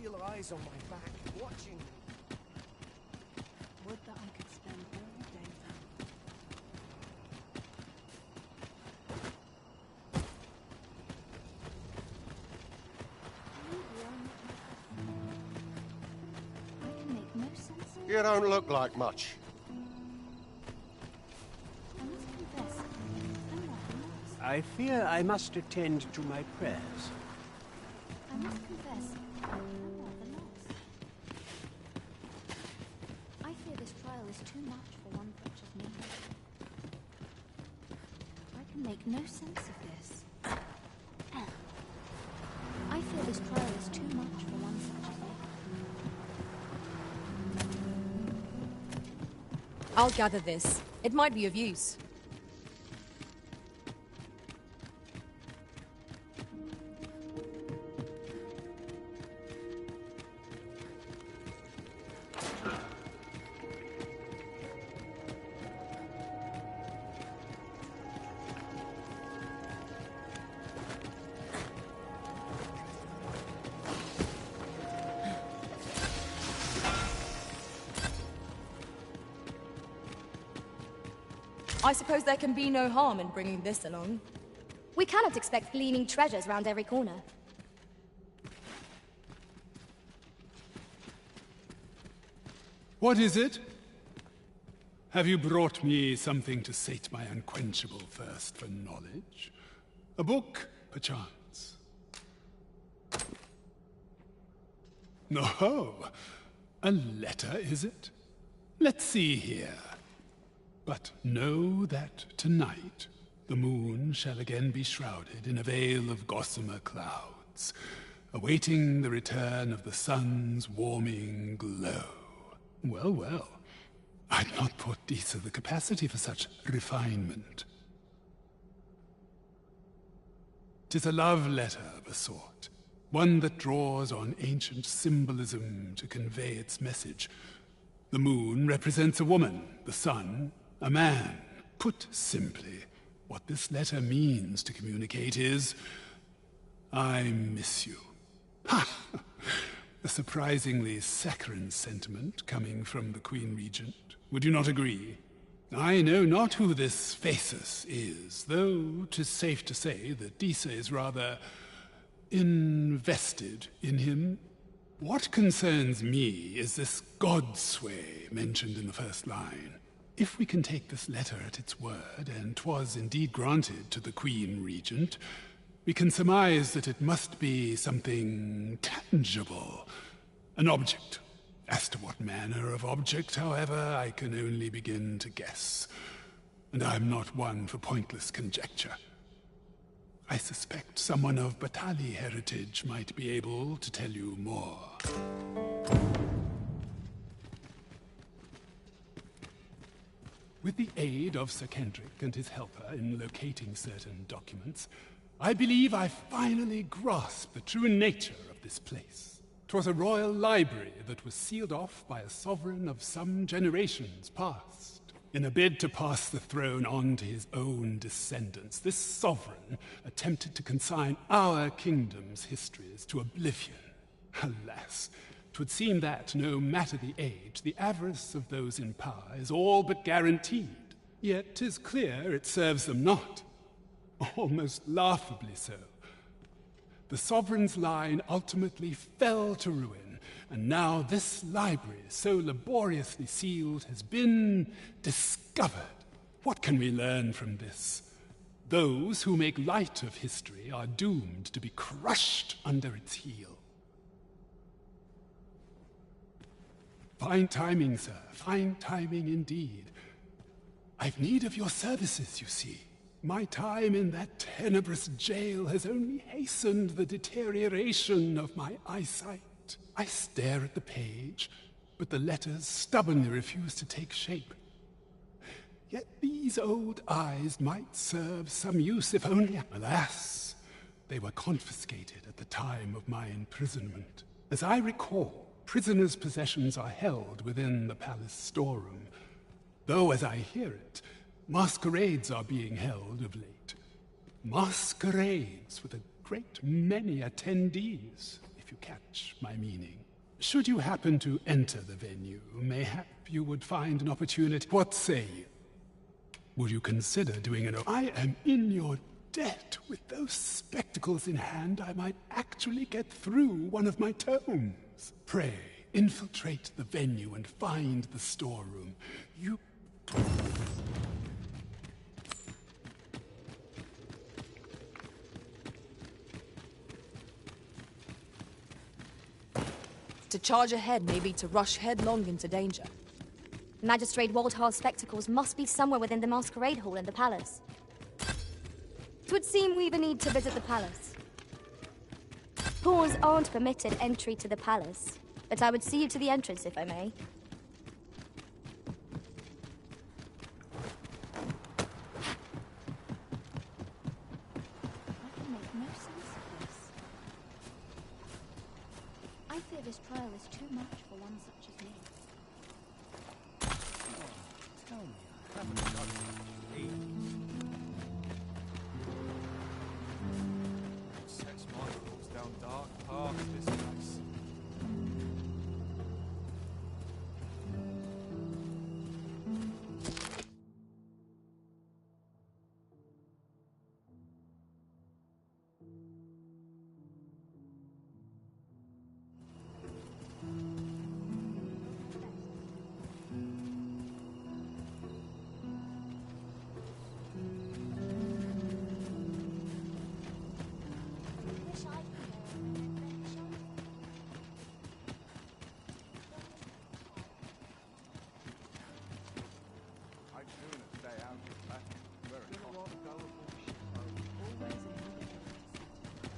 feel eyes on my back, watching me. Would that I could spend all day there. I can make no sense of You don't look like much. I must confess, I'm rather lost. I fear I must attend to my prayers. I must confess, I'm rather lost. I fear this trial is too much for one such as me. I can make no sense of this. I fear this trial is too much for one such as me. I'll gather this. It might be of use. I suppose there can be no harm in bringing this along. We cannot expect gleaming treasures round every corner. What is it? Have you brought me something to sate my unquenchable thirst for knowledge? A book, perchance? No, a letter, is it? Let's see here. But know that tonight the moon shall again be shrouded in a veil of gossamer clouds, awaiting the return of the sun's warming glow. Well, well, I'd not thought Disa the capacity for such refinement. 'Tis a love letter of a sort, one that draws on ancient symbolism to convey its message. The moon represents a woman, the sun, a man. Put simply, what this letter means to communicate is, I miss you. Ha! A surprisingly saccharine sentiment coming from the Queen Regent. Would you not agree? I know not who this Phasis is, though 'tis safe to say that Disa is rather invested in him. What concerns me is this godsway mentioned in the first line. If we can take this letter at its word, and 'twas indeed granted to the Queen Regent, we can surmise that it must be something tangible, an object. As to what manner of object, however, I can only begin to guess, and I'm not one for pointless conjecture. I suspect someone of Batali heritage might be able to tell you more. With the aid of Sir Kendrick and his helper in locating certain documents, I believe I finally grasped the true nature of this place. 'Twas a royal library that was sealed off by a sovereign of some generations past. In a bid to pass the throne on to his own descendants, this sovereign attempted to consign our kingdom's histories to oblivion. Alas, 'twould seem that, no matter the age, the avarice of those in power is all but guaranteed. Yet 'tis clear it serves them not. Almost laughably so. The sovereign's line ultimately fell to ruin, and now this library, so laboriously sealed, has been discovered. What can we learn from this? Those who make light of history are doomed to be crushed under its heel. Fine timing, sir. Fine timing indeed. I've need of your services, you see. My time in that tenebrous jail has only hastened the deterioration of my eyesight. I stare at the page, but the letters stubbornly refuse to take shape. Yet these old eyes might serve some use if only... Alas, they were confiscated at the time of my imprisonment. As I recall, prisoners' possessions are held within the palace storeroom, though, as I hear it, masquerades are being held of late. Masquerades with a great many attendees, if you catch my meaning. Should you happen to enter the venue, mayhap you would find an opportunity. What say you? Would you consider doing an... I am in your debt. With those spectacles in hand, I might actually get through one of my tomes. Pray, infiltrate the venue and find the storeroom. You... To charge ahead may be to rush headlong into danger. Magistrate Waldhar's spectacles must be somewhere within the masquerade hall in the palace. 'Twould seem we've a need to visit the palace. Pawns aren't permitted entry to the palace, but I would see you to the entrance if I may. I fear this trial is too much for one such as me. Tell me, I haven't done it. Sets my thoughts down dark paths, this place.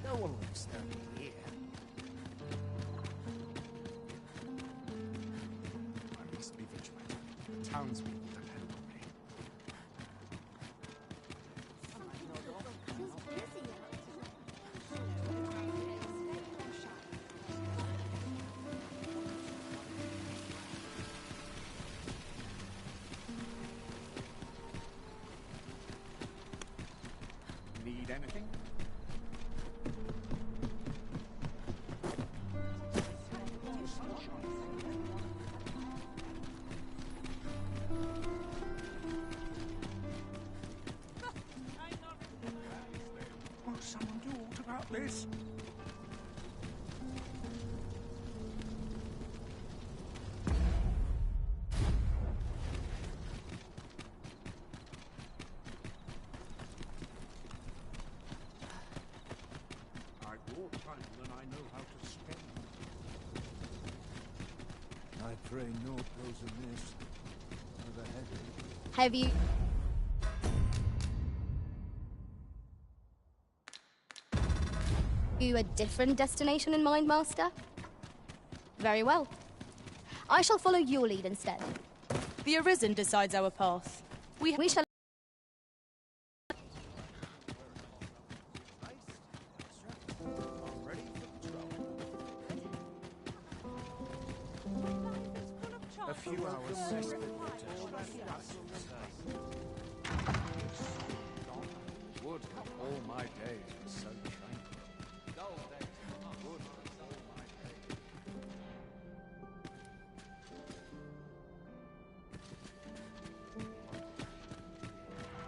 No one lives down here. I must be vigilant. Townspeople depend on me. Need anything? Will someone do aught about this? pray naught goes amiss. Overhead. Have you... a different destination in mind, Master? Very well. I shall follow your lead instead. The Arisen decides our path. We shall... A few hours respite. Would that all my days were so tranquil. Dull days. Would that all my days.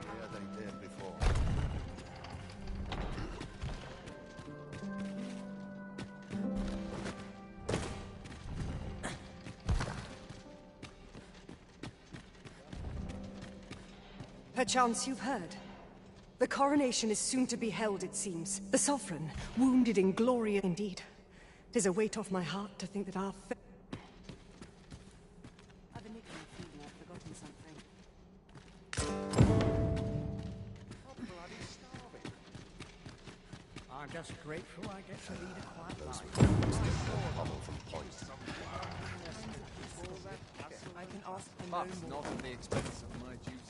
Here they did before. Perchance you've heard. The coronation is soon to be held, it seems. The Sovereign, wounded in glory indeed. 'Tis a weight off my heart to think that our I've been nicking a feeling I've forgotten something. Bloody starving. I'm just grateful I get to lead a quiet life. I can ask for But no not more. at the expense of my duty.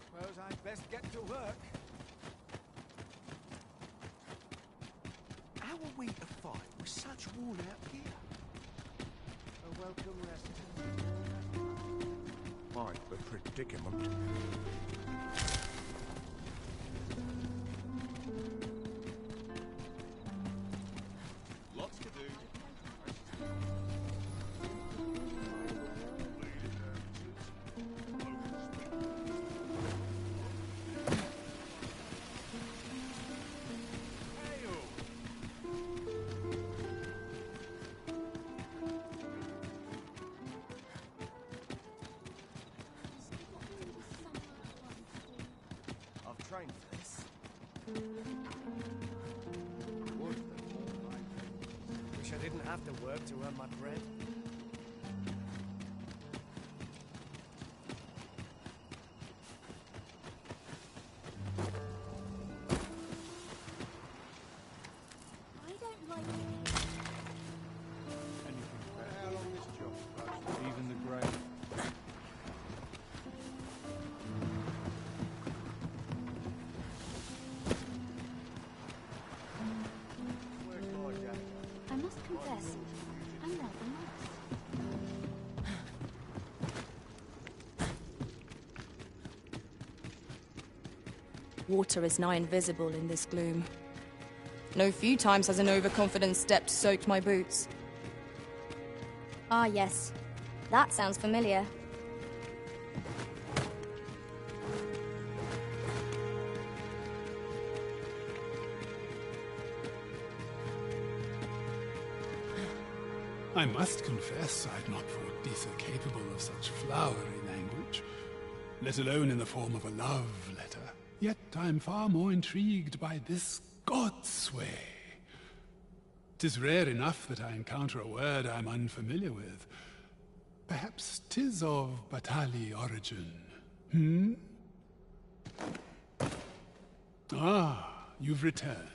Suppose I'd best get to work. How are we to fight with such worn out gear? A welcome rest. Quite the predicament. Lots to do. I've trained for this. Would that all my days. Wish I didn't have to work to earn my bread. I don't like it here. Anything better. How long this job supposed to even the grave? Where's my jacket? I must confess, I'm rather lost. Water is nigh invisible in this gloom. No few times has an overconfident step soaked my boots. Ah, yes. That sounds familiar. I must confess I'd not thought Disa capable of such flowery language, let alone in the form of a love letter. Yet I'm far more intrigued by this Godsway. 'Tis rare enough that I encounter a word I'm unfamiliar with. Perhaps 'tis of Batali origin. Ah, you've returned.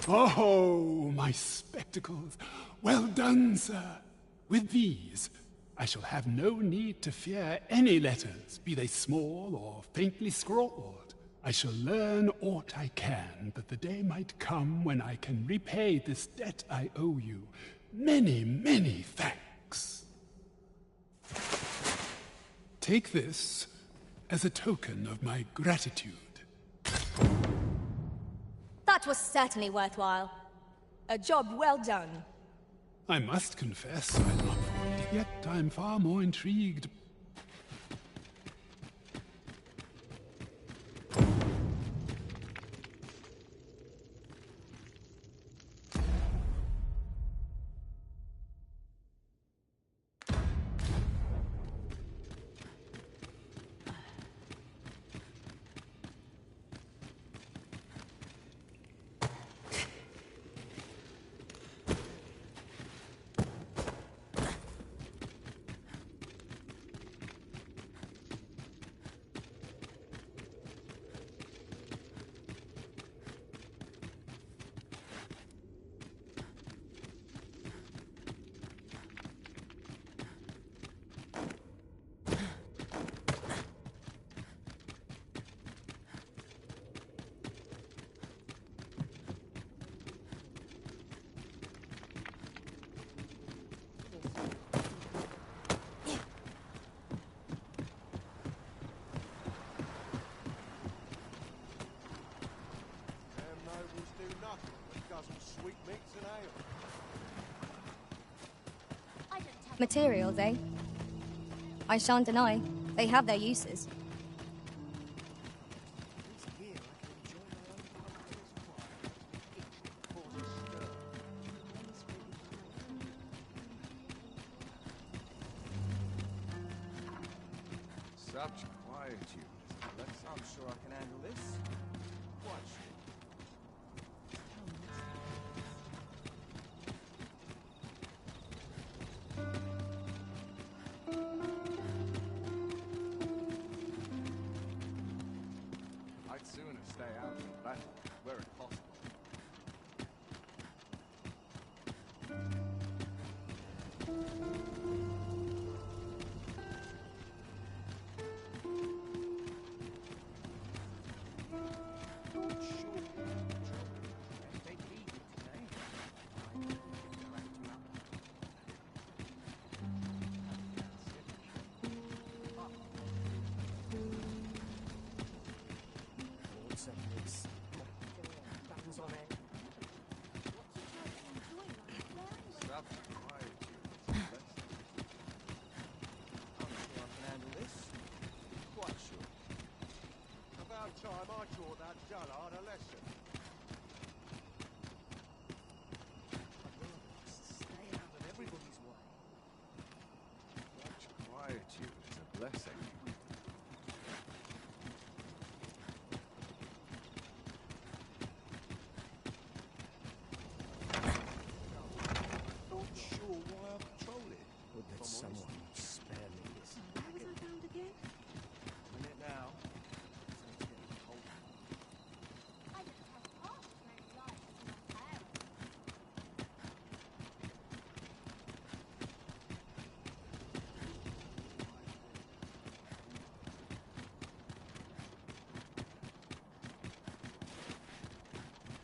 Oh, my spectacles! Well done, sir. With these, I shall have no need to fear any letters, be they small or faintly scrawled. I shall learn aught I can, that the day might come when I can repay this debt I owe you. Many, many thanks. Take this as a token of my gratitude. That was certainly worthwhile. A job well done. I must confess I'd not thought it, yet I'm far more intrigued. some sweetmeats and ale. Materials, eh? I shan't deny, they have their uses. Such quietude. I'm sure I can handle this. Quite sure. I'd sooner stay out in battle, where it's possible. Time I taught that dullard a lesson. Stay out of everybody's way. Such quietude is a blessing. Not sure why I'm patrolling. Would that someone spare me this? Where was I found again? I'm in it now.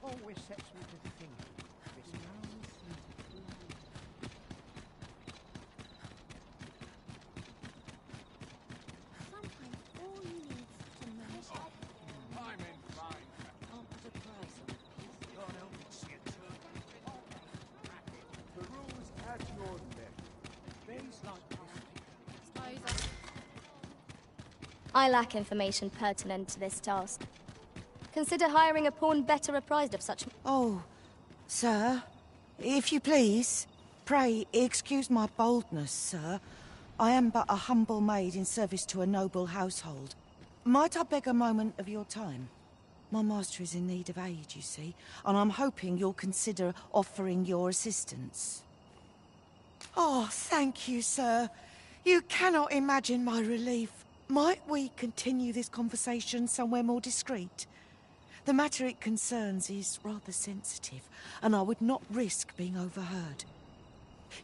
Always sets me to thinking. This man seems to fly. Sometimes all you need to know. I'm in fine. I'll put a price on it. God help me, see it too. The rules at your neck. Days like this. I lack information pertinent to this task. Consider hiring a pawn better apprised of such... Oh, sir, if you please, pray excuse my boldness, sir. I am but a humble maid in service to a noble household. Might I beg a moment of your time? My master is in need of aid, you see, and I'm hoping you'll consider offering your assistance. Oh, thank you, sir. You cannot imagine my relief. Might we continue this conversation somewhere more discreet? The matter it concerns is rather sensitive, and I would not risk being overheard.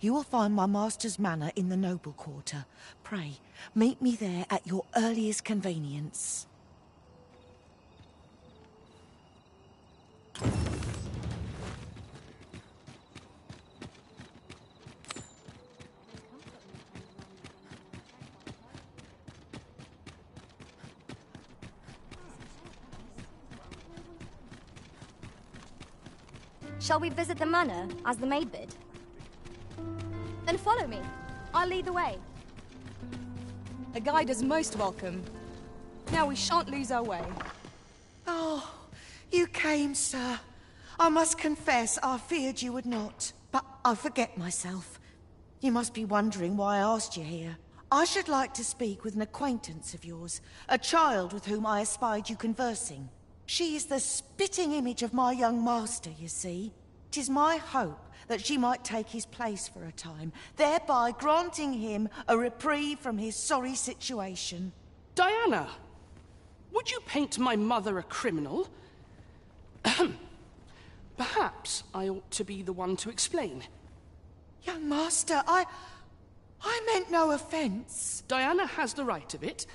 You will find my master's manor in the noble quarter. Pray, meet me there at your earliest convenience. Shall we visit the manor, as the maid bid? Then follow me. I'll lead the way. A guide is most welcome. Now we shan't lose our way. Oh, you came, sir. I must confess I feared you would not, but I forget myself. You must be wondering why I asked you here. I should like to speak with an acquaintance of yours, a child with whom I espied you conversing. She is the spitting image of my young master, you see. 'Tis my hope that she might take his place for a time, thereby granting him a reprieve from his sorry situation. Diana, would you paint my mother a criminal? Perhaps I ought to be the one to explain. Young master, I meant no offense. Diana has the right of it,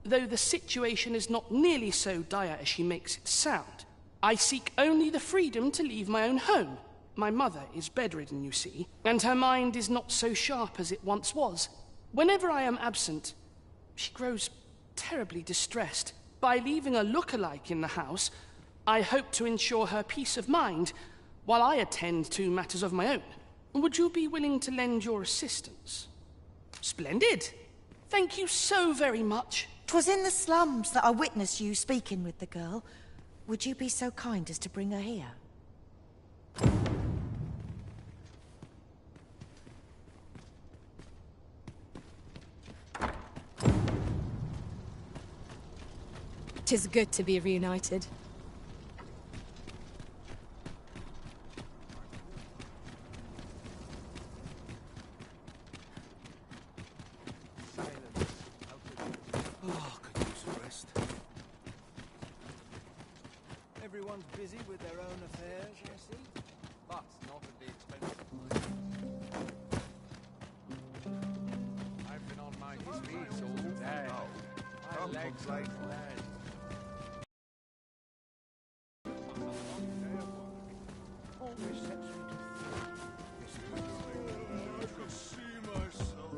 though the situation is not nearly so dire as she makes it sound. I seek only the freedom to leave my own home. My mother is bedridden, you see, and her mind is not so sharp as it once was. Whenever I am absent, she grows terribly distressed. By leaving a look-alike in the house, I hope to ensure her peace of mind, while I attend to matters of my own. Would you be willing to lend your assistance? Splendid. Thank you so very much. 'Twas in the slums that I witnessed you speaking with the girl. Would you be so kind as to bring her here? Tis good to be reunited. Oh, could use a rest. Everyone's busy with their own affairs, I see. But not at the expense of mine. I've been on my feet all day. My legs like lead. Always sets me to think. I could see myself.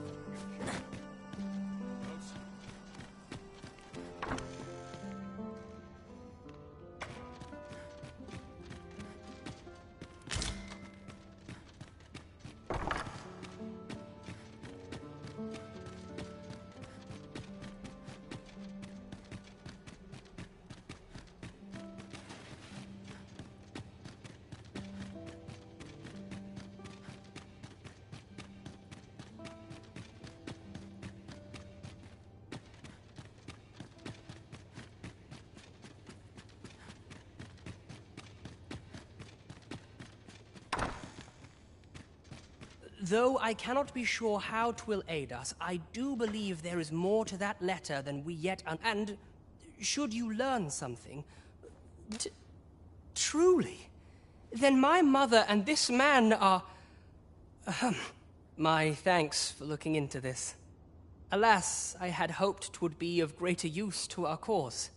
Though I cannot be sure how 'twill aid us, I do believe there is more to that letter than we yet and should you learn something, truly, then my mother and this man are... my thanks for looking into this. Alas, I had hoped 'twould be of greater use to our cause.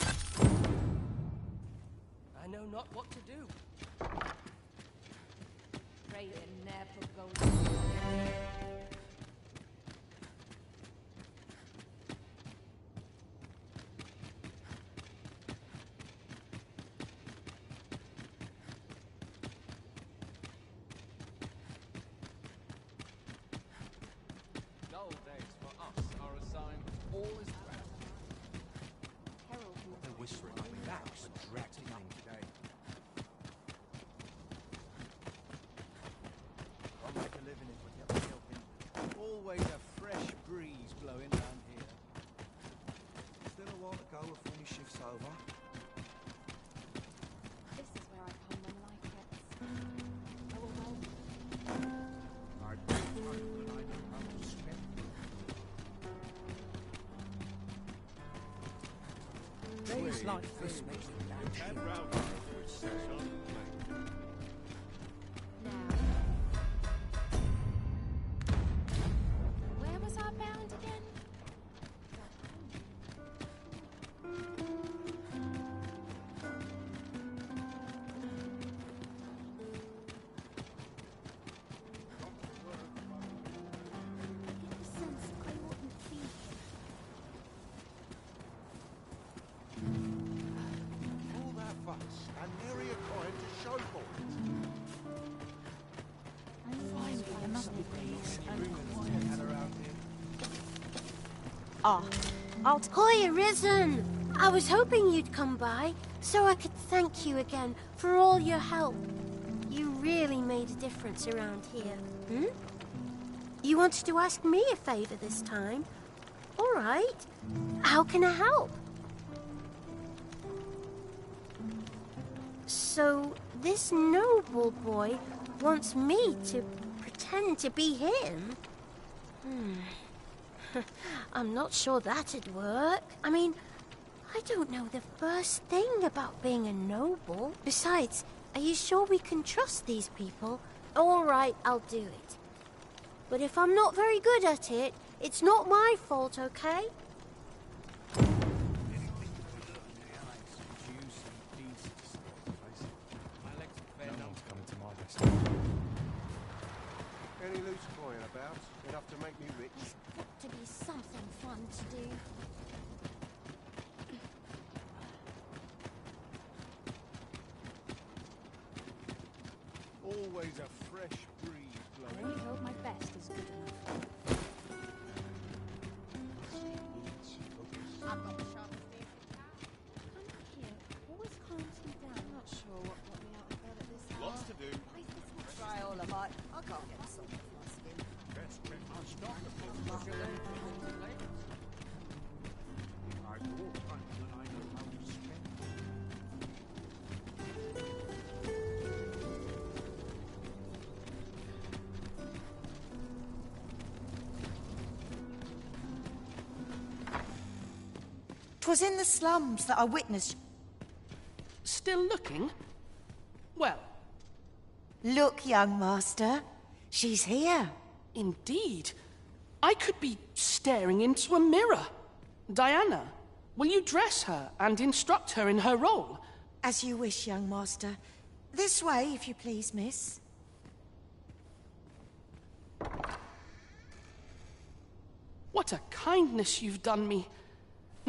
I know not what to do. Pray it never goes. Dull days for us are a sign that all is well. They're whispering like that. It's a dreadful thing today. I'll make a living if I get my helping. Always a fresh breeze blowing round here. Still a while to go before my shift's over. This is where I come when life gets overwhelming. I do hope that I know how to swim. Days like this makes me Where was I bound again? I get the sense I wouldn't be All that fuss, and nary a coin to show for it. Finally, there must be peace and quiet. Hoy, Arisen! I was hoping you'd come by, so I could thank you again for all your help. You really made a difference around here. You wanted to ask me a favor this time? All right. How can I help? So, this noble boy wants me to pretend to be him? I'm not sure that'd work. I mean, I don't know the first thing about being a noble. Besides, are you sure we can trust these people? All right, I'll do it. But if I'm not very good at it, it's not my fault, okay? No one's coming to my rescue. Any loose coin about? Enough to make me rich? Got to be something fun to do. always a fresh breeze I blowing. only hope my best is good enough. I've got the sharpest ear for cat. Here, always calms me down. I'm not sure what got me out of bed at this hour. Lots to do. Why is this much? Try all I might. I can't get the salt off my skin. Best check my stock before I go into the lake. I've more time than I know how to spend. 'Twas in the slums that I witnessed. Still looking? Well. Look, young master. She's here. Indeed. I could be staring into a mirror. Diana, will you dress her and instruct her in her role? As you wish, young master. This way, if you please, miss. What a kindness you've done me.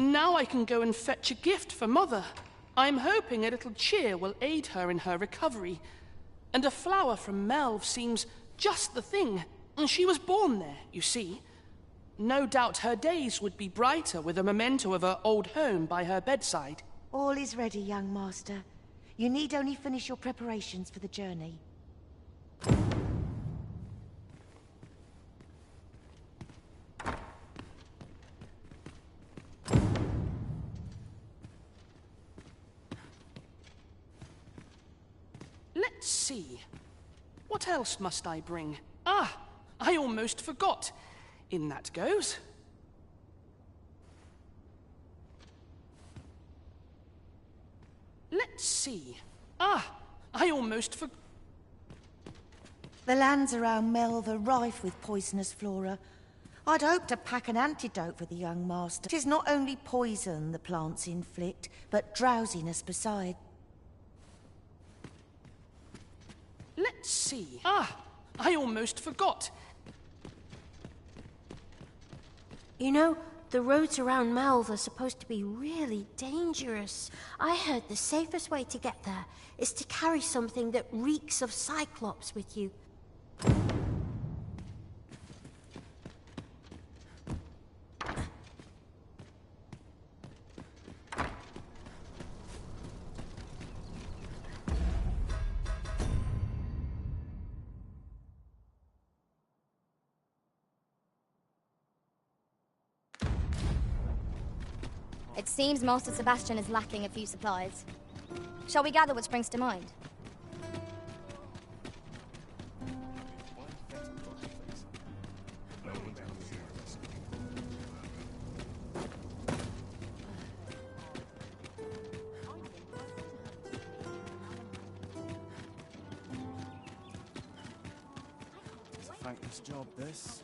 Now I can go and fetch a gift for Mother. I'm hoping a little cheer will aid her in her recovery. And a flower from Melve seems just the thing. And she was born there, you see. No doubt her days would be brighter with a memento of her old home by her bedside. All is ready, young master. You need only finish your preparations for the journey. Let's see. What else must I bring? Ah, I almost forgot. In that goes. Let's see. Ah, I almost forgot. The lands around Melve are rife with poisonous flora. I'd hoped to pack an antidote for the young master. 'Tis not only poison the plants inflict, but drowsiness beside. Let's see. Ah, I almost forgot. You know, the roads around Melve are supposed to be really dangerous. I heard the safest way to get there is to carry something that reeks of Cyclops with you. It seems Master Sebastian is lacking a few supplies. Shall we gather what springs to mind? It's a thankless job, this.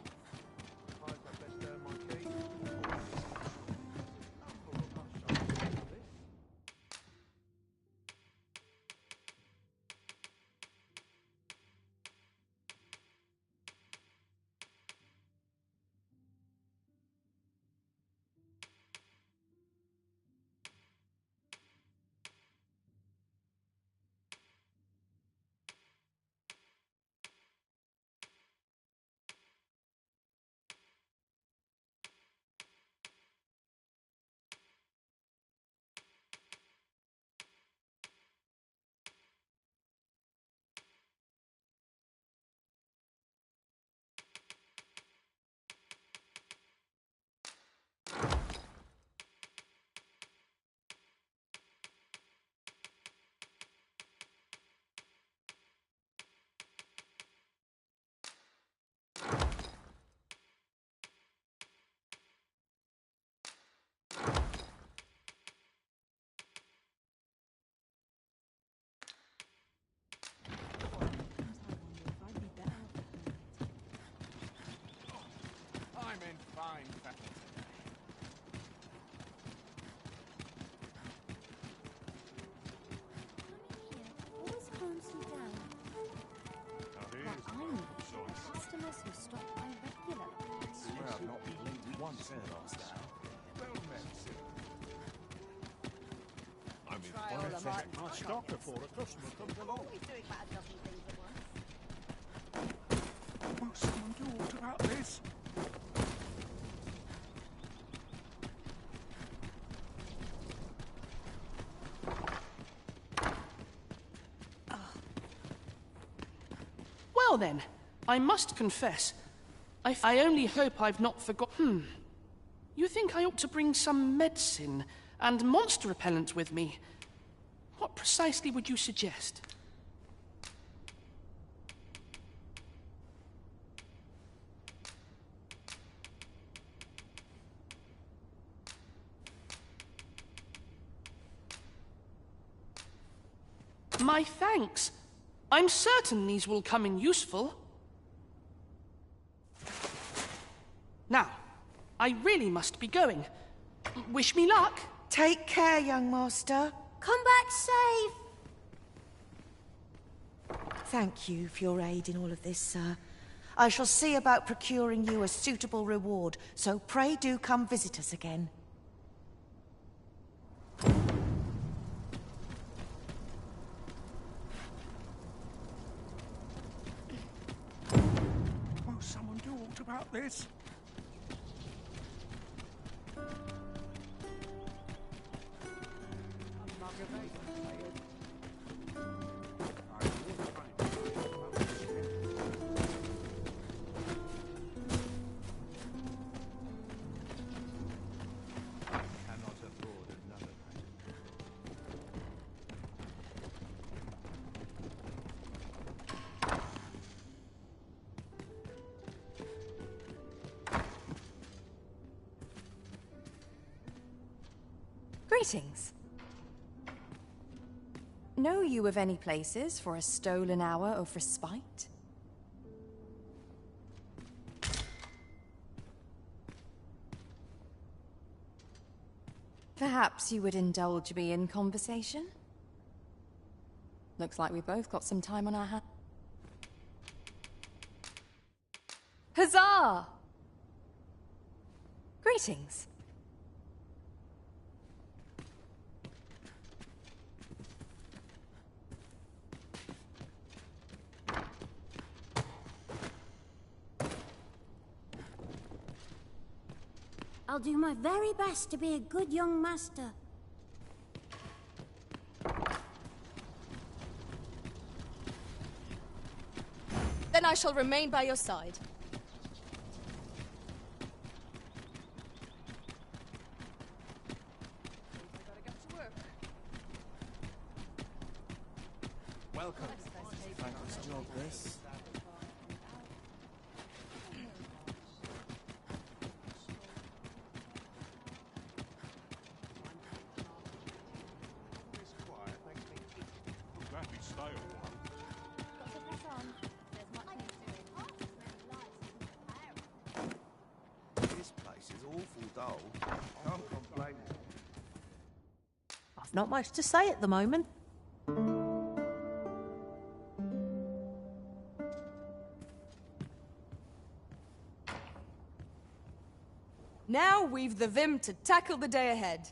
I'm in fine fettle today. Always calms me down. What I need are customers who stop by regularly. Swear I've not been late once in the last hour. Well met, sir. I'm in Try fine all I fettle. might. Check my stock before a customer comes along. Always doing about a dozen things at once. Now then, I must confess, I only hope I've not forgotten. You think I ought to bring some medicine and monster repellent with me? What precisely would you suggest? My thanks. I'm certain these will come in useful. Now, I really must be going. Wish me luck. Take care, young master. Come back safe. Thank you for your aid in all of this, sir. I shall see about procuring you a suitable reward, so pray do come visit us again. Will someone do aught about this? Greetings. Know you of any places for a stolen hour of respite? Perhaps you would indulge me in conversation? Looks like we both got some time on our hands. Huzzah! Greetings. I'll do my very best to be a good young master. Then I shall remain by your side. Welcome. Thankless job, this. This place is awful dull. Can't complain. I've not much to say at the moment. Now we've the vim to tackle the day ahead.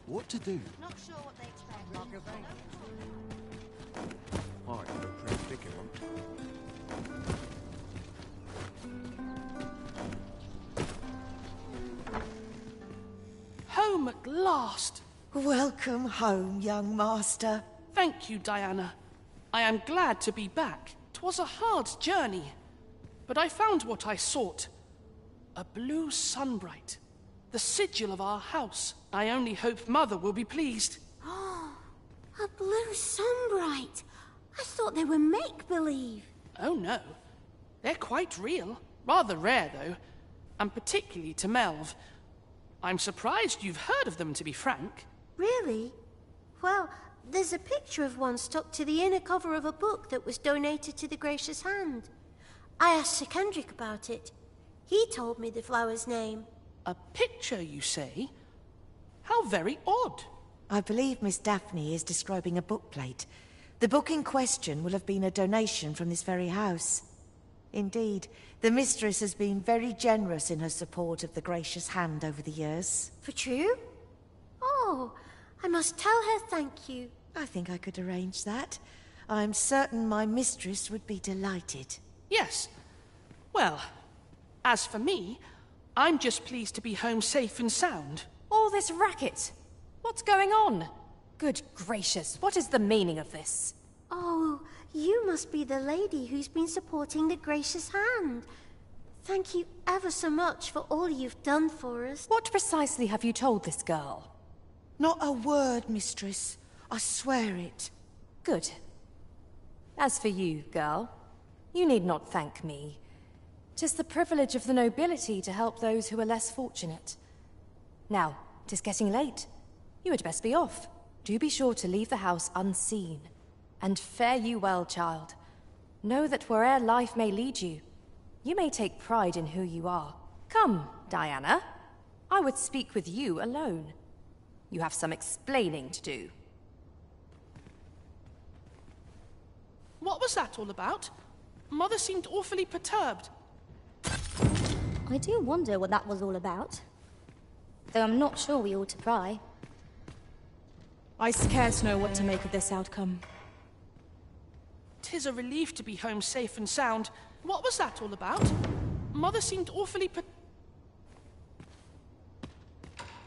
What to do? Not sure what they expect. Alright, you're a pretty predicament. Home at last! Welcome home, young master. Thank you, Diana. I am glad to be back. 'Twas a hard journey, but I found what I sought. A blue sunbright. The sigil of our house. I only hope Mother will be pleased. Oh, a blue sunbright. I thought they were make-believe. Oh, no. They're quite real. Rather rare, though. And particularly to Melv. I'm surprised you've heard of them, to be frank. Really? Well, there's a picture of one stuck to the inner cover of a book that was donated to the Gracious Hand. I asked Sir Kendrick about it. He told me the flower's name. A picture, you say? How very odd. I believe Miss Daphne is describing a bookplate. The book in question will have been a donation from this very house. Indeed, the mistress has been very generous in her support of the Gracious Hand over the years. For true? Oh, I must tell her thank you. I think I could arrange that. I'm certain my mistress would be delighted. Yes. Well, as for me, I'm just pleased to be home safe and sound. All this racket. What's going on? Good gracious, what is the meaning of this? Oh, you must be the lady who's been supporting the Gracious Hand. Thank you ever so much for all you've done for us. What precisely have you told this girl? Not a word, mistress. I swear it. Good. As for you, girl, you need not thank me. 'Tis the privilege of the nobility to help those who are less fortunate. Now, 'tis getting late. You had best be off. Do be sure to leave the house unseen. And fare you well, child. Know that where'er life may lead you, you may take pride in who you are. Come, Diana. I would speak with you alone. You have some explaining to do. What was that all about? Mother seemed awfully perturbed. I do wonder what that was all about. Though I'm not sure we ought to pry. I scarce know what to make of this outcome. 'Tis a relief to be home safe and sound. What was that all about? Mother seemed awfully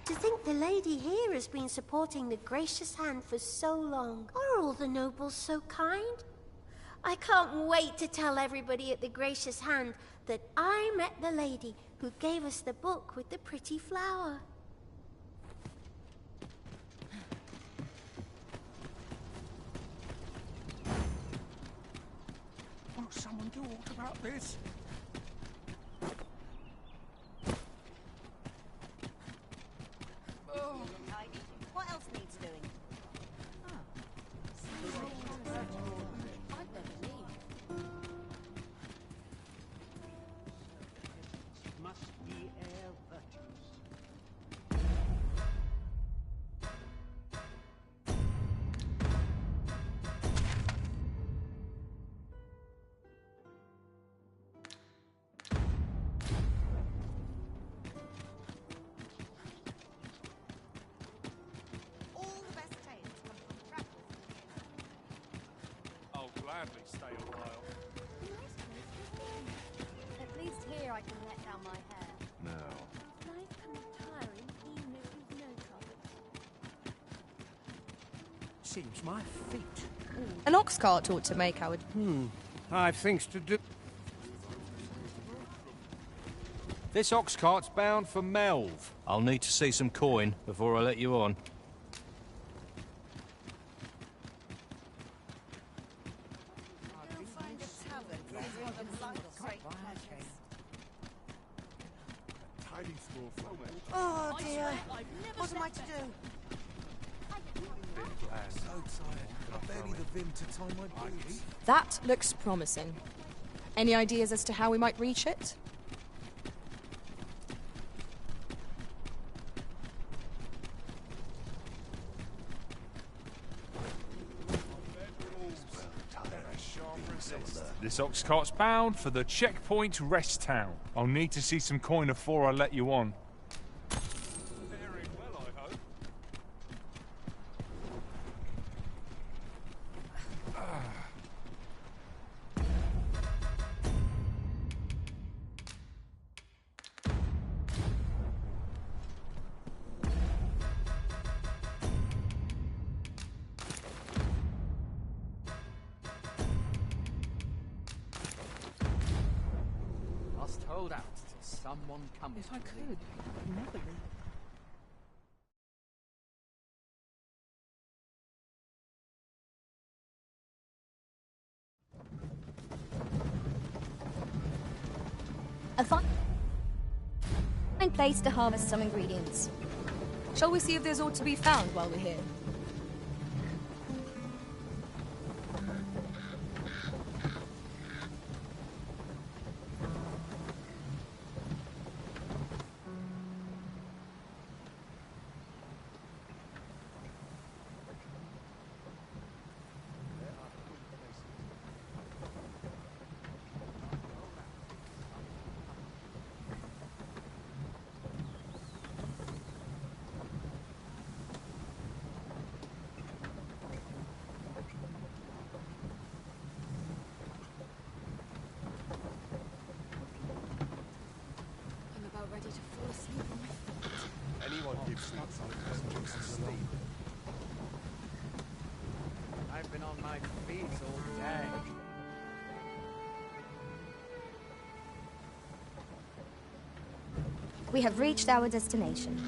To think the lady here has been supporting the Gracious Hand for so long. Are all the nobles so kind? I can't wait to tell everybody at the Gracious Hand that I met the lady who gave us the book with the pretty flower. Won't someone do aught about this? What else needs doing? Must be air virtues. I'll gladly stay a while. At least here I can let down my hair. Now. Life can be tiring even if you've no troubles. Seems my feet. An ox cart ought to make our... I've things to do. This ox cart's bound for Melv. I'll need to see some coin before I let you on. Oh dear. What am I to do? So tired. I barely the vim to tie my boots. That looks promising. Any ideas as to how we might reach it? This ox cart's bound for the checkpoint rest town. I'll need to see some coin before I let you on. Faring well, I hope. Must hold out till someone comes. If I could, I'd never leave. A fine place to harvest some ingredients. Shall we see if there's aught to be found while we're here? Anyone gives things like this a steam. I've been on my feet all day. We have reached our destination.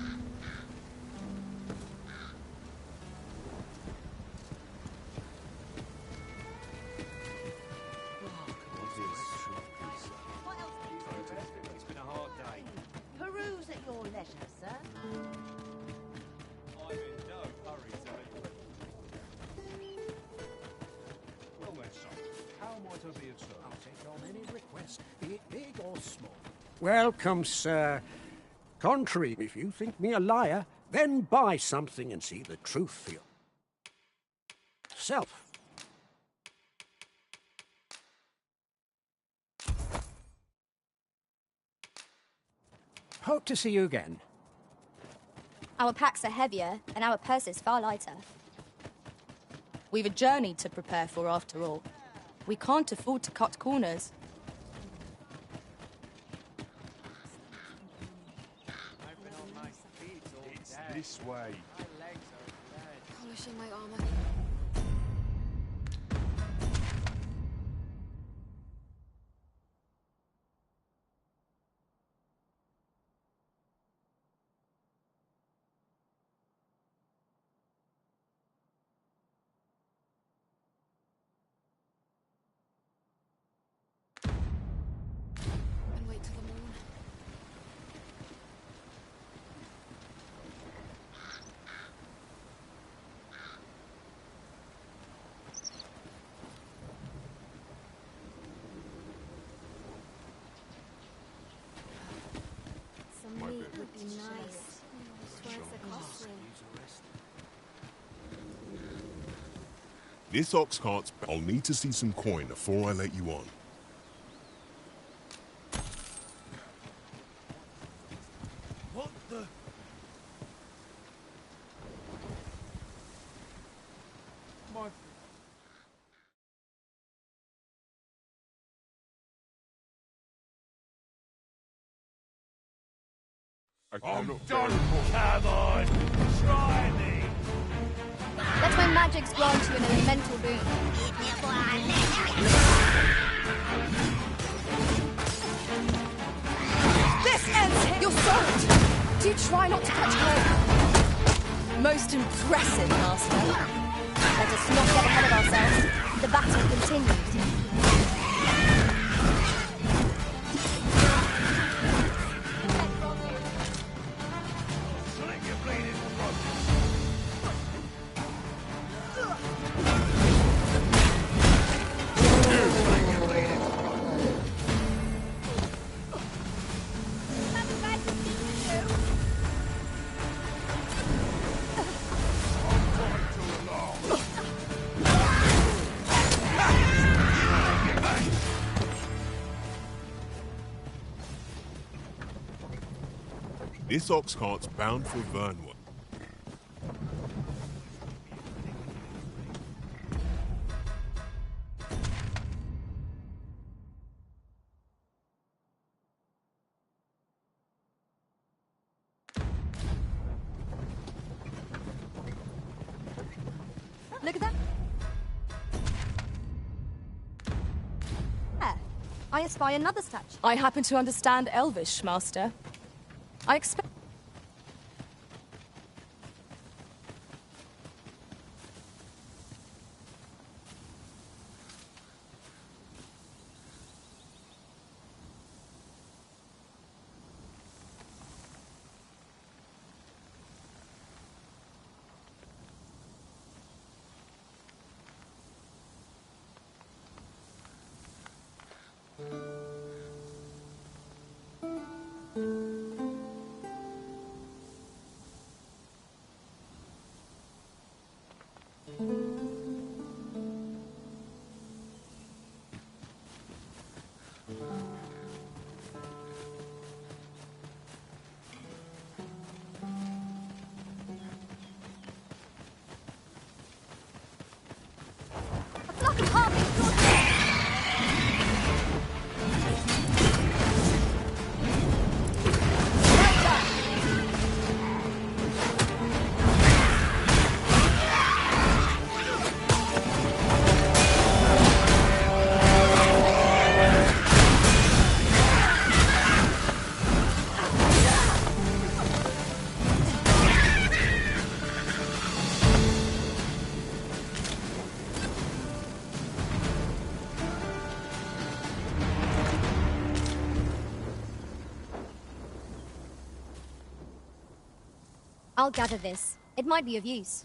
It's been a hard day. Peruse at your leisure, sir. I'm in no hurry today. Well then, son, how might I be of service? I'll take on any request, be it big or small. Welcome, sir. Contrary, if you think me a liar, then buy something and see the truth for yourself. Hope to see you again. Our packs are heavier, and our purses far lighter. We've a journey to prepare for, after all. We can't afford to cut corners. I've been on my feet all It's day. this way. My legs are red. Polishing my armor. And wait till the morn. Some meat would be nice. Swears are costly. This ox cart's... I'll need to see some coin before I let you on. What the? My... I'm done! Come on! Try me! Let my magics grant you an elemental boon. This ends here! Your sword! Do try not to touch home. Most impressive, Master. Let us not get ahead of ourselves. The battle continues. Slit your bleeding throat. This ox cart's bound for Vernwood. Look at that. There. I espy another statue. I happen to understand Elvish, Master. I expect... I'll gather this. It might be of use.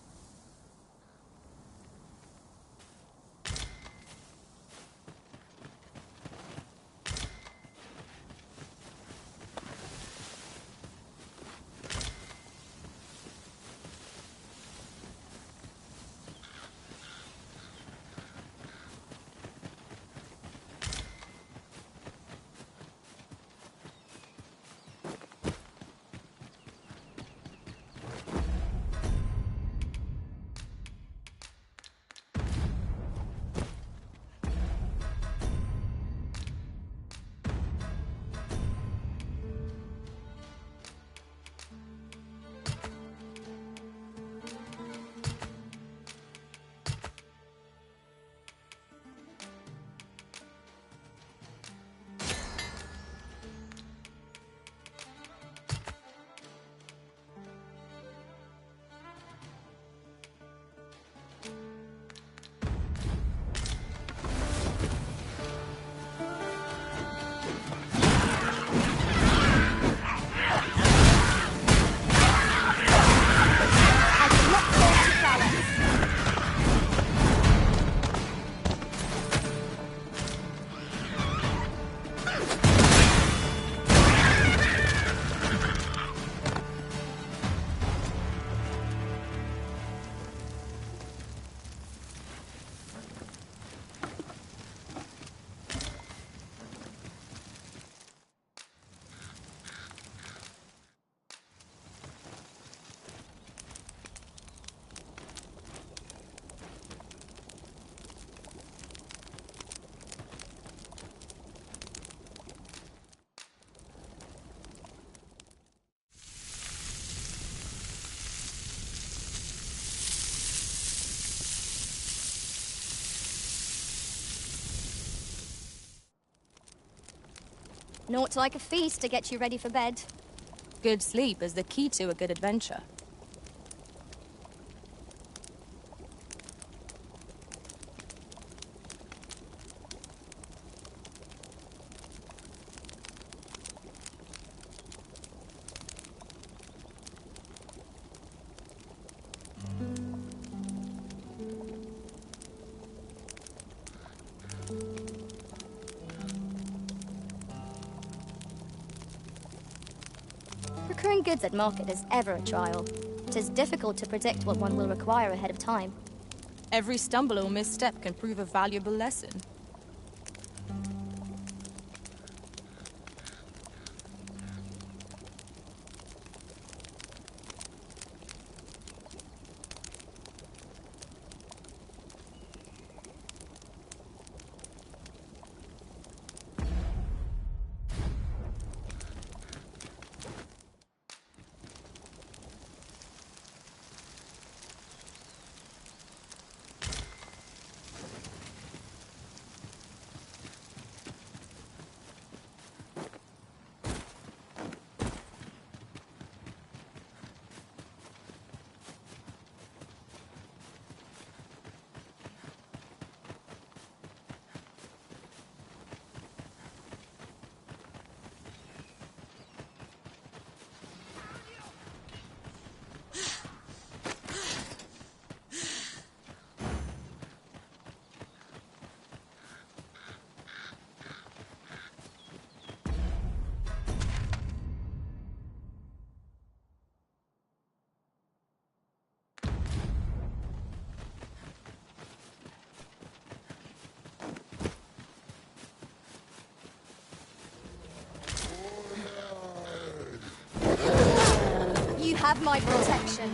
Naught like a feast to get you ready for bed. Good sleep is the key to a good adventure. Procuring goods at market is ever a trial. 'Tis difficult to predict what one will require ahead of time. Every stumble or misstep can prove a valuable lesson. You have my protection.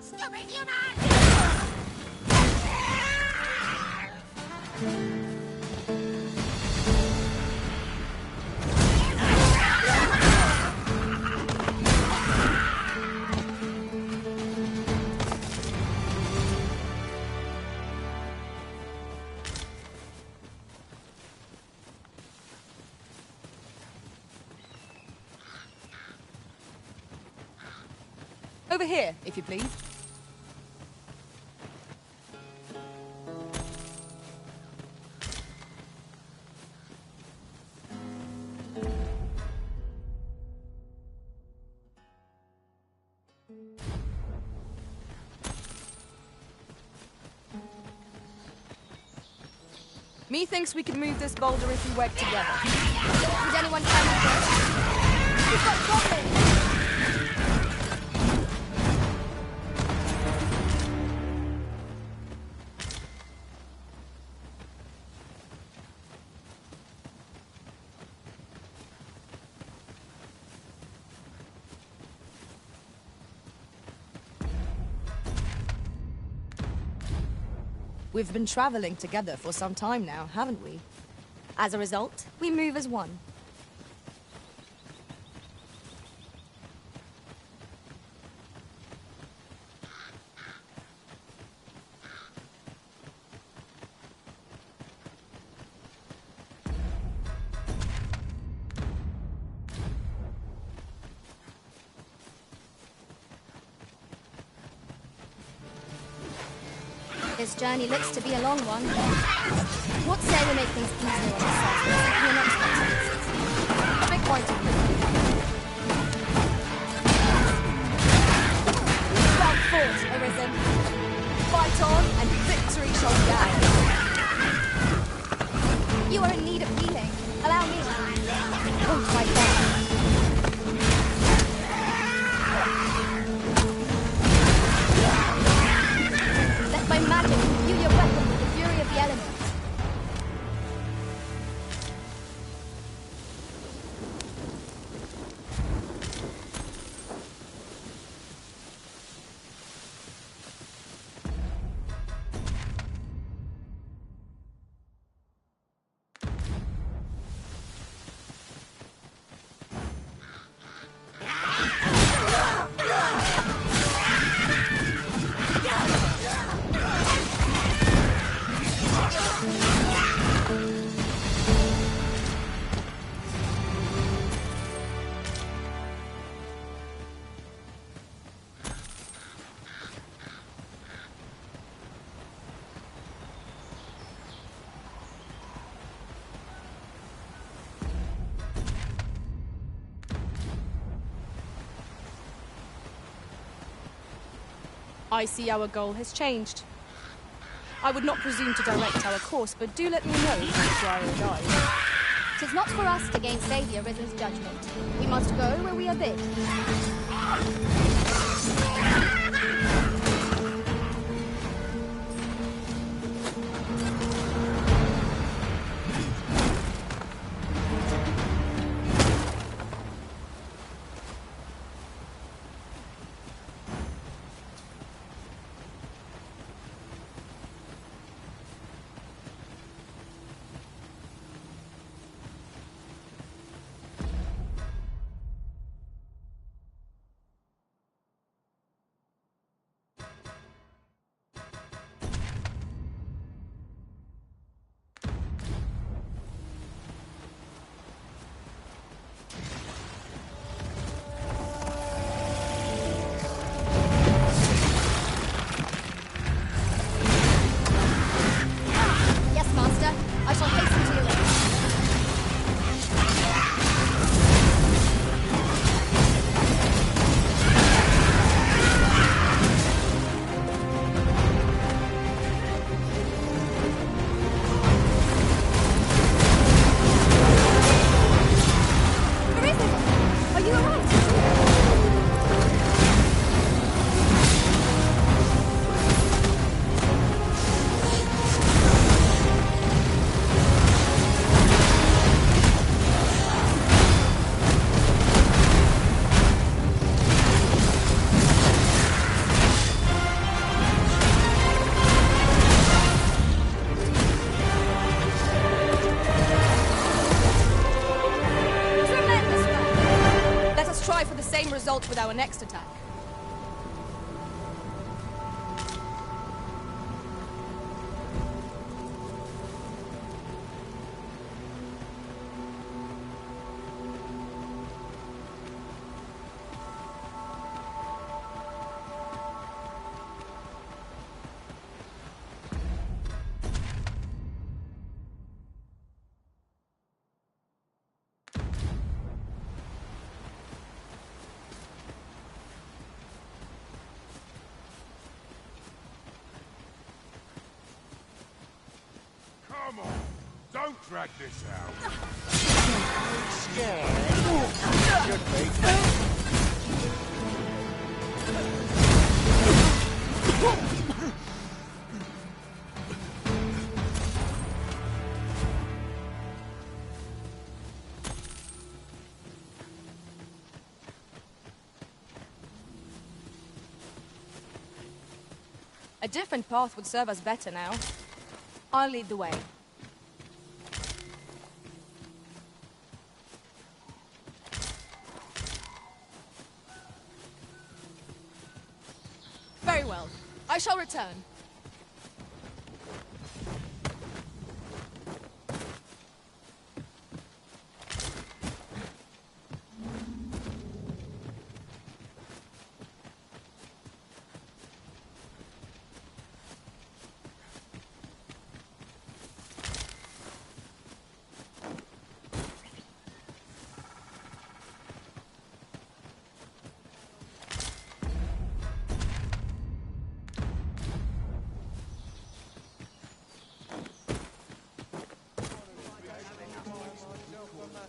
Stupid human! Over here, if you please. Methinks we could move this boulder if we work together. Would anyone come with us? We've got goblins! We've been traveling together for some time now, haven't we? As a result, we move as one. This journey looks to be a long one. What say we make things easier on ourselves by seeking an expert? Big point of view. Well fought, Arisen. Fight on, and victory shall gather. You are in need of healing. Allow me. Won't fight back. Let my magic imbue your weapon with the fury of the elements. I see our goal has changed. I would not presume to direct our course, but do let me know if you require a guide. 'Tis not for us to gainsay the Arisen's judgment. We must go where we are bid. Result with our next attack. Don't drag this out. Scared? Should be. A different path would serve us better now. I'll lead the way. Very well. I shall return.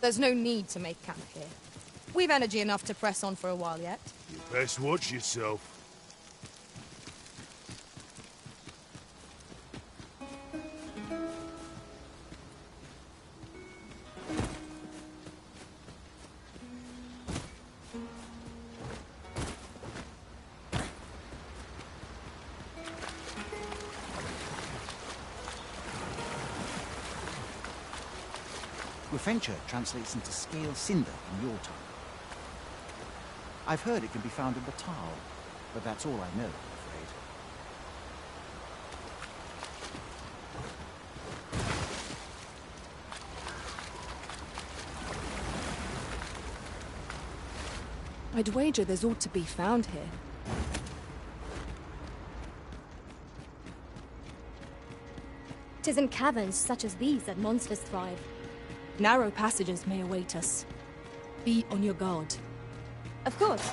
There's no need to make camp here. We've energy enough to press on for a while yet. You best watch yourself. Gryffenture translates into scale cinder in your tongue. I've heard it can be found in Batal, but that's all I know, I'm afraid. I'd wager there's ought to be found here. Tis in caverns such as these that monsters thrive. Narrow passages may await us. Be on your guard. Of course.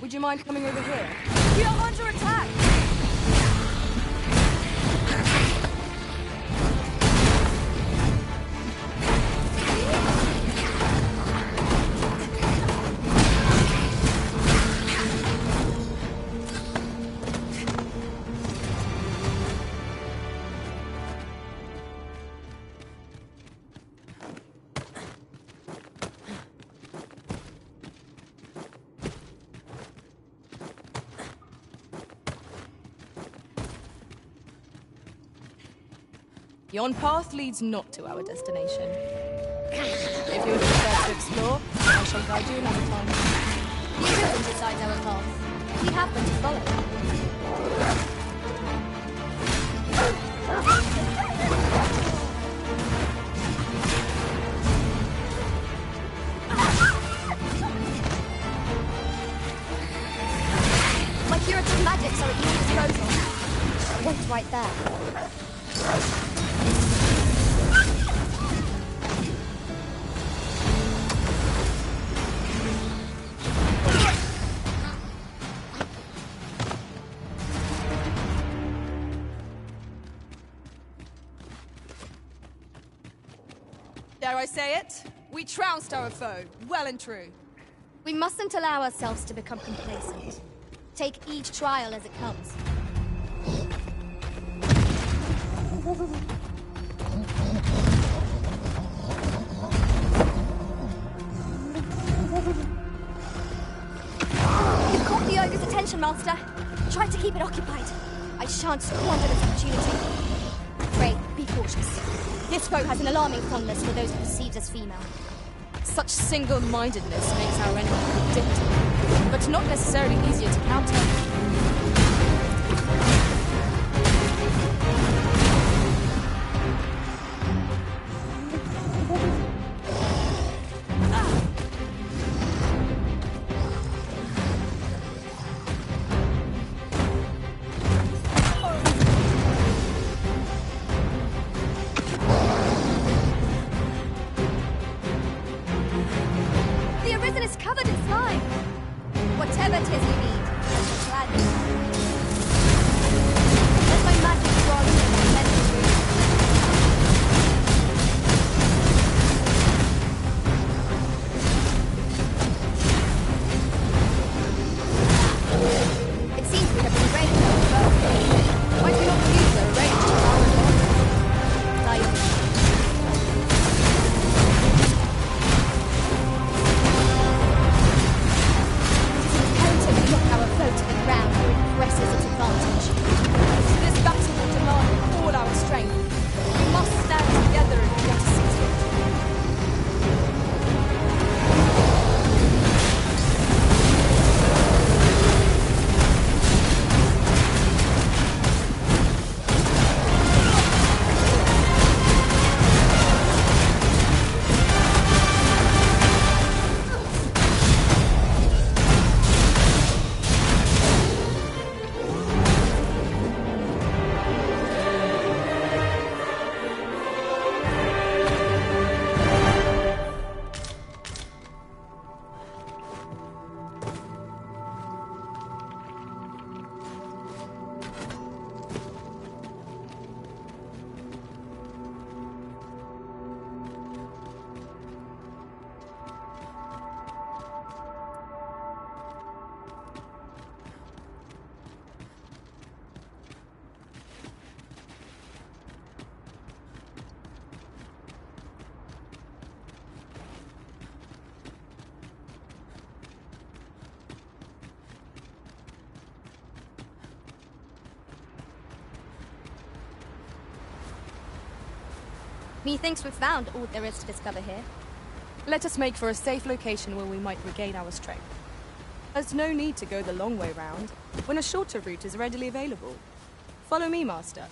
Would you mind coming over here? We are under attack! Yon path leads not to our destination. If you would prefer to explore, I shall guide you another time. You couldn't decide our path. We happen to follow. My curative magics are at your disposal. Wait right there. Dare I say it? We trounced our foe, well and true. We mustn't allow ourselves to become complacent. Take each trial as it comes. You've caught the ogre's attention, Master. Try to keep it occupied. I shan't squander this opportunity. Pray, be cautious. This foe has an alarming fondness for those perceived as female. Such single-mindedness makes our enemy predictable, but not necessarily easier to counter. The Arisen is covered in slime. Whatever it is you need, I shall gladly have it. Let my magic grant you that mental room. It seems we have been raised over birth. Might we not use the range to our advantage? Diane. Our foe to the ground where it presses its advantage. This battle will demand all our strength. We must stand together if we want to succeed. Methinks we've found all there is to discover here. Let us make for a safe location where we might regain our strength. There's no need to go the long way round when a shorter route is readily available. Follow me, Master.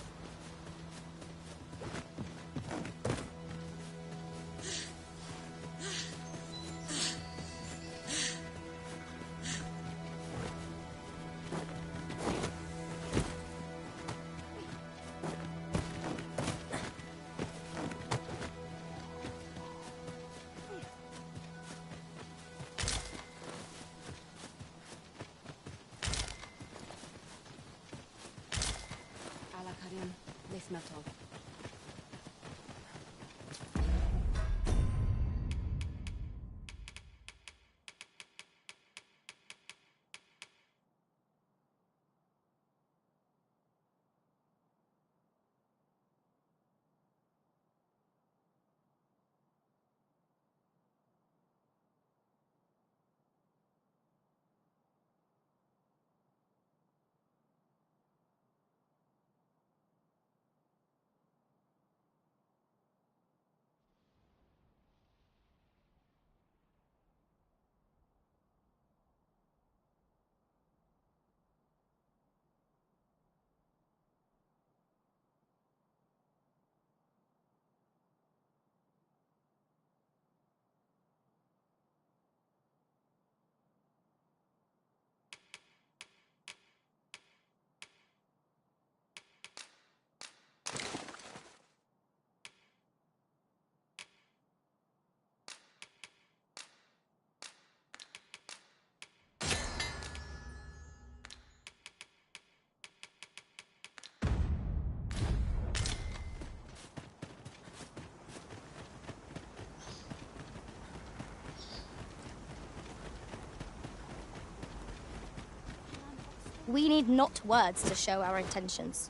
We need not words to show our intentions.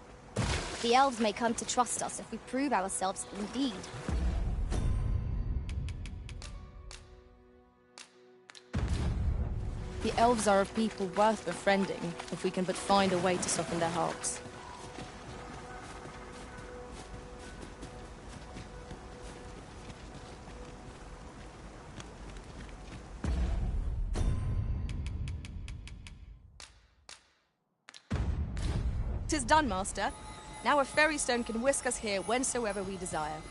The elves may come to trust us if we prove ourselves indeed. The elves are a people worth befriending, if we can but find a way to soften their hearts. "'Tis done, master. Now a fairy stone can whisk us here whensoever we desire."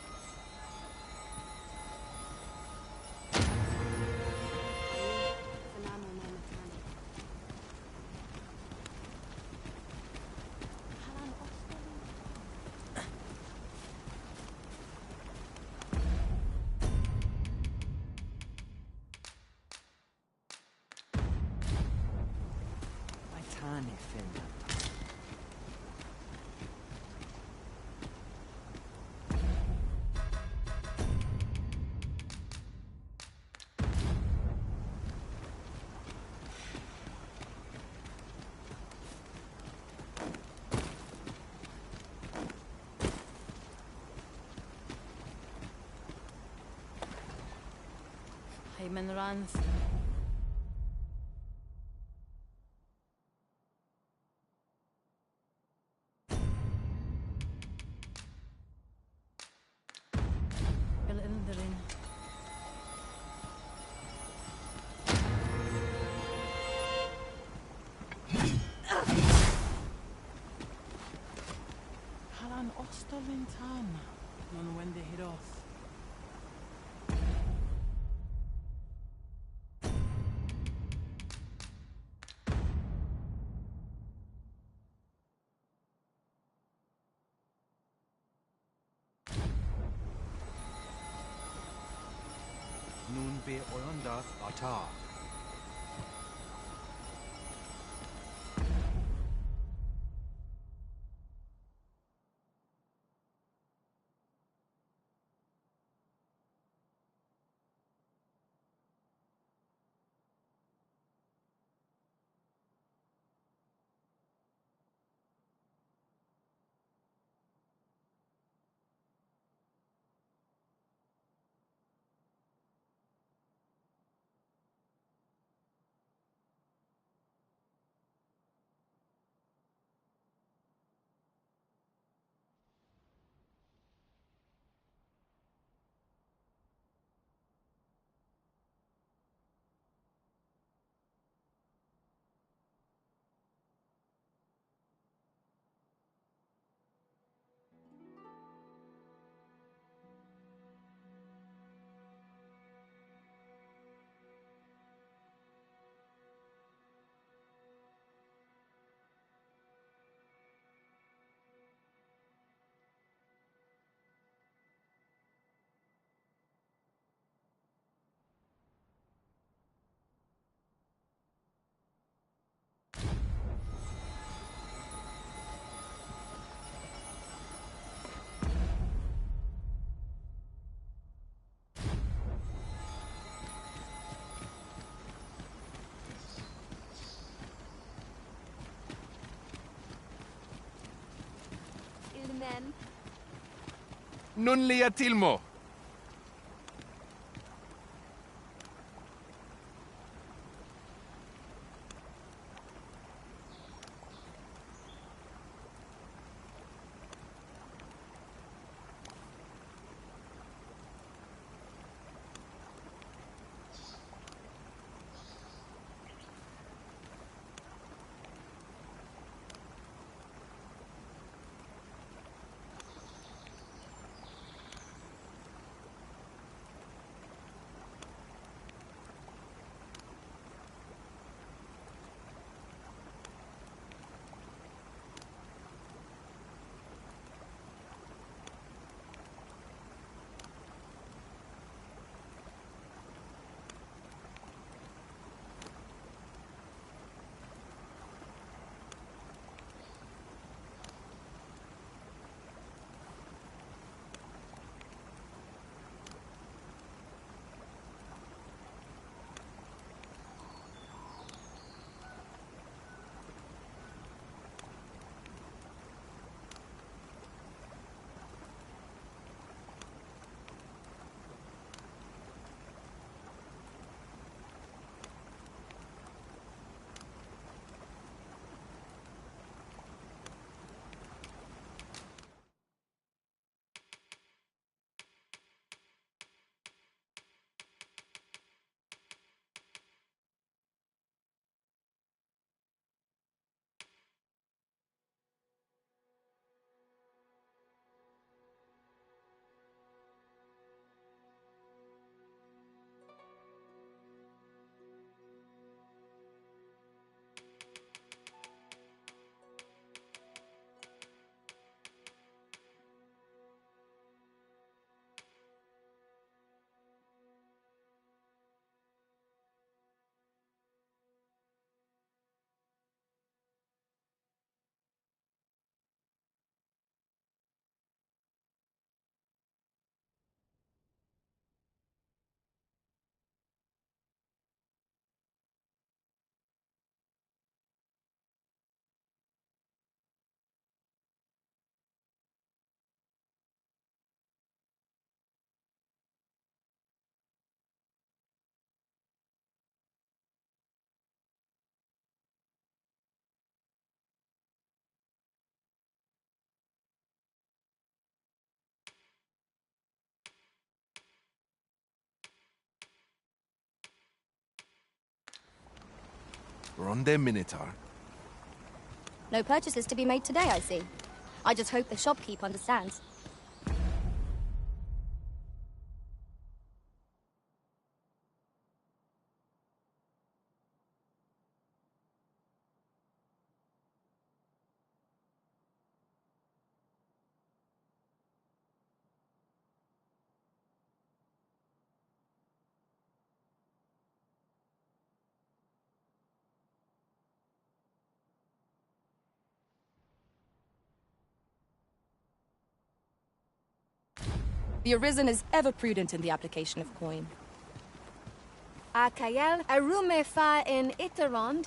Hyman runs. Halan Osterlintan. Non when they hit off. Nun be oyanda ata. Ilmen. Nun lia tilmo. We're on their Minotaur. No purchases to be made today, I see. I just hope the shopkeep understands. The Arisen is ever prudent in the application of coin. Akael arume fa in Iterond.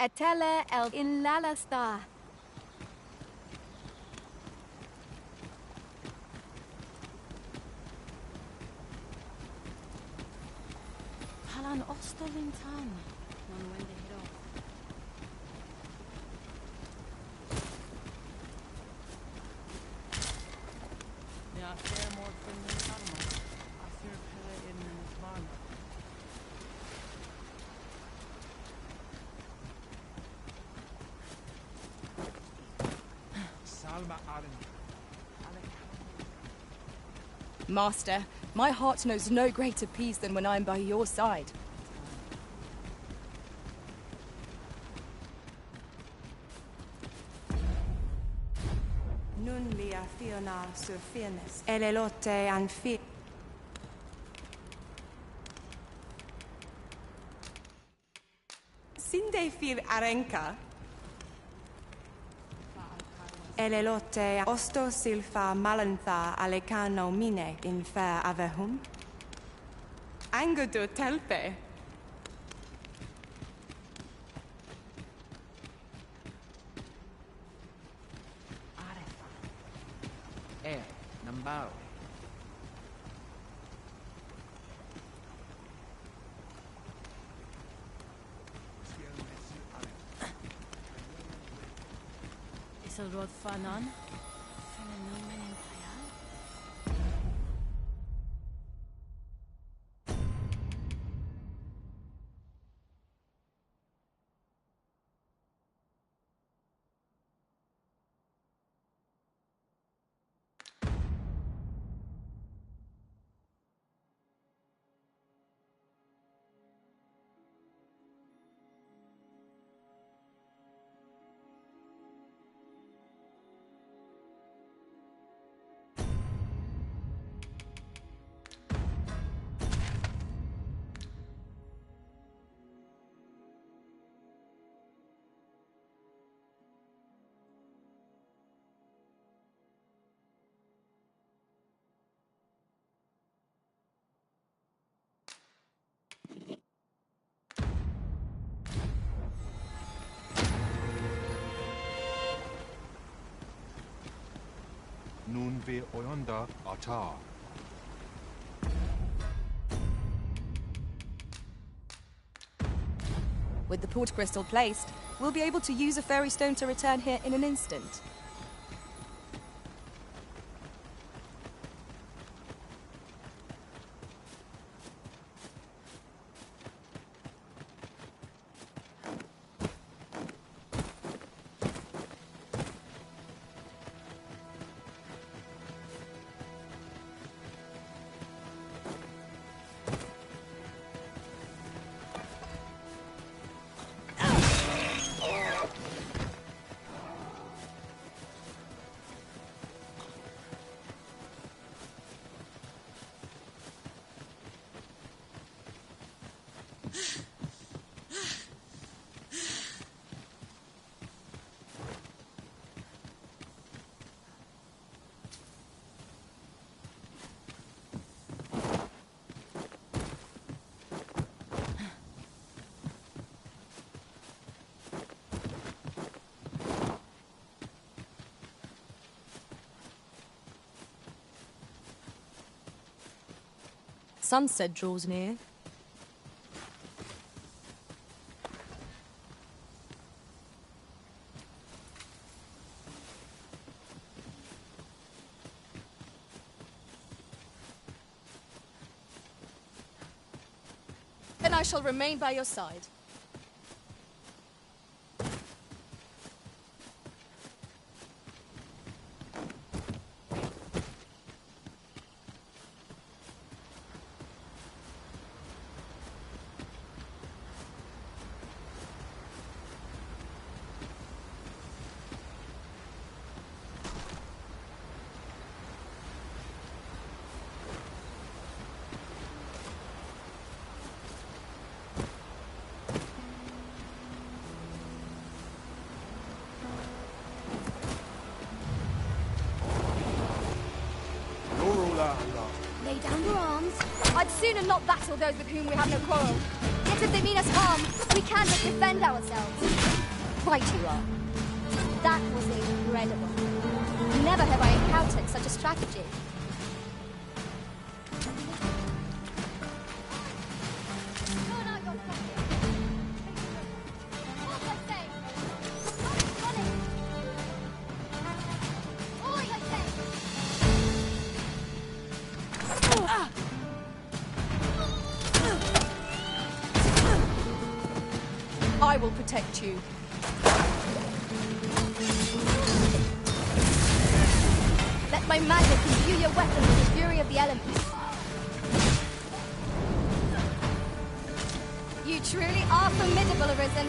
Etele el inlalasta. Talan Ostolintan. On when they hit off. Yeah, fair more friendly Talma. I fear Pele in Varna. Salma Arin. Master, my heart knows no greater peace than when I am by your side. Nun lia Fiona sur Fiernes. Elelote an fi. Sinde fir arenka. Elelote osto silfa malantha alecano mine in fair avehum. Angudu telpe. Nambao. Is el rod fanan? Nun wir oyanda atar. With the port crystal placed, we'll be able to use a fairy stone to return here in an instant. Sunset draws near. Then I shall remain by your side. Lay down your arms. I'd sooner not battle those with whom we have no quarrel. Yet if they mean us harm, we can but defend ourselves. Right you are. That was incredible. Never have I encountered such a strategy. I will protect you. Let my magic imbue your weapon with the fury of the elements. You truly are formidable, Arisen.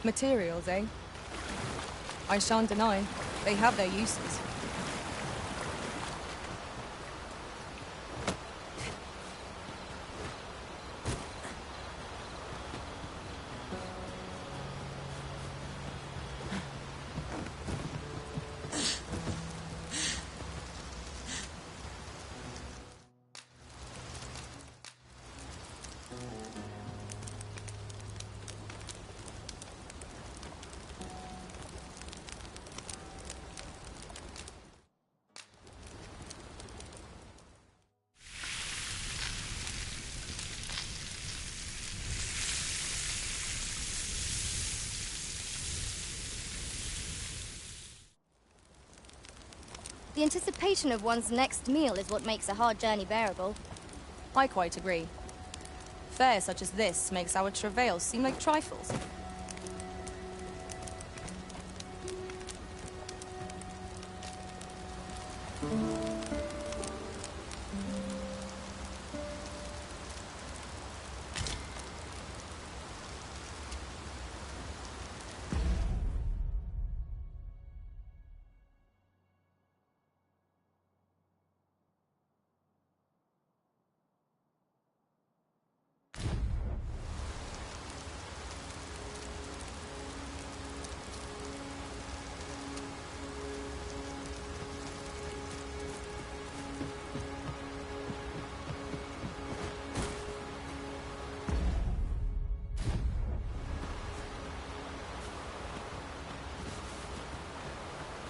Materials, eh? I shan't deny, they have their uses. The anticipation of one's next meal is what makes a hard journey bearable. I quite agree. Fare such as this makes our travails seem like trifles.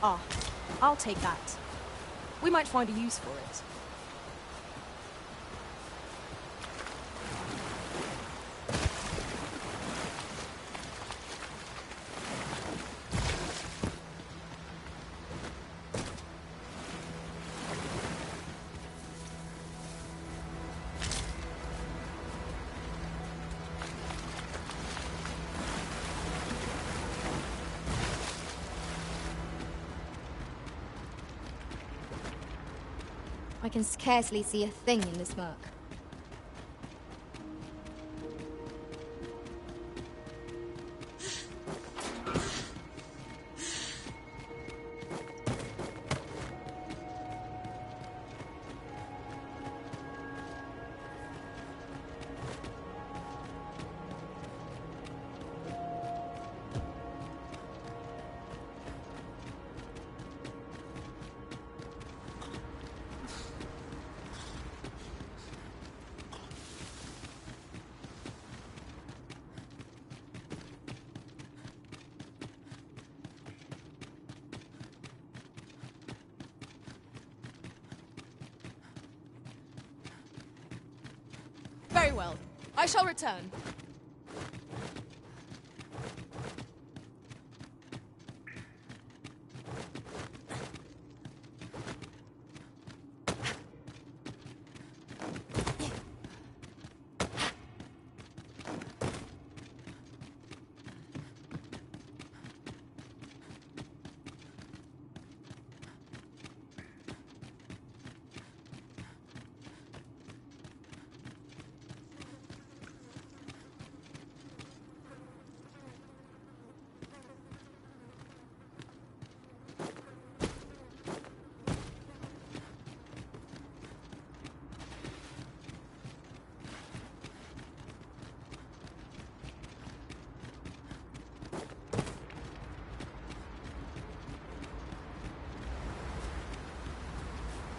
Ah, I'll take that. We might find a use for it. I can scarcely see a thing in this murk. Very well. I shall return.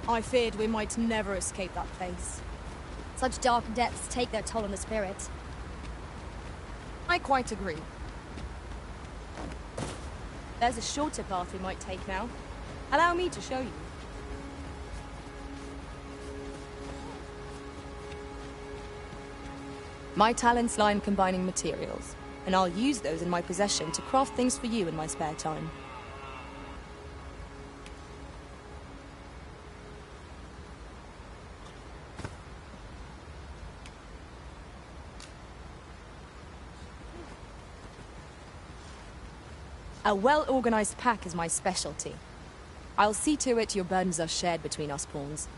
I feared we might never escape that place. Such dark depths take their toll on the spirit. I quite agree. There's a shorter path we might take now. Allow me to show you. My talents lie in combining materials, and I'll use those in my possession to craft things for you in my spare time. A well-organized pack is my specialty. I'll see to it your burdens are shared between us pawns.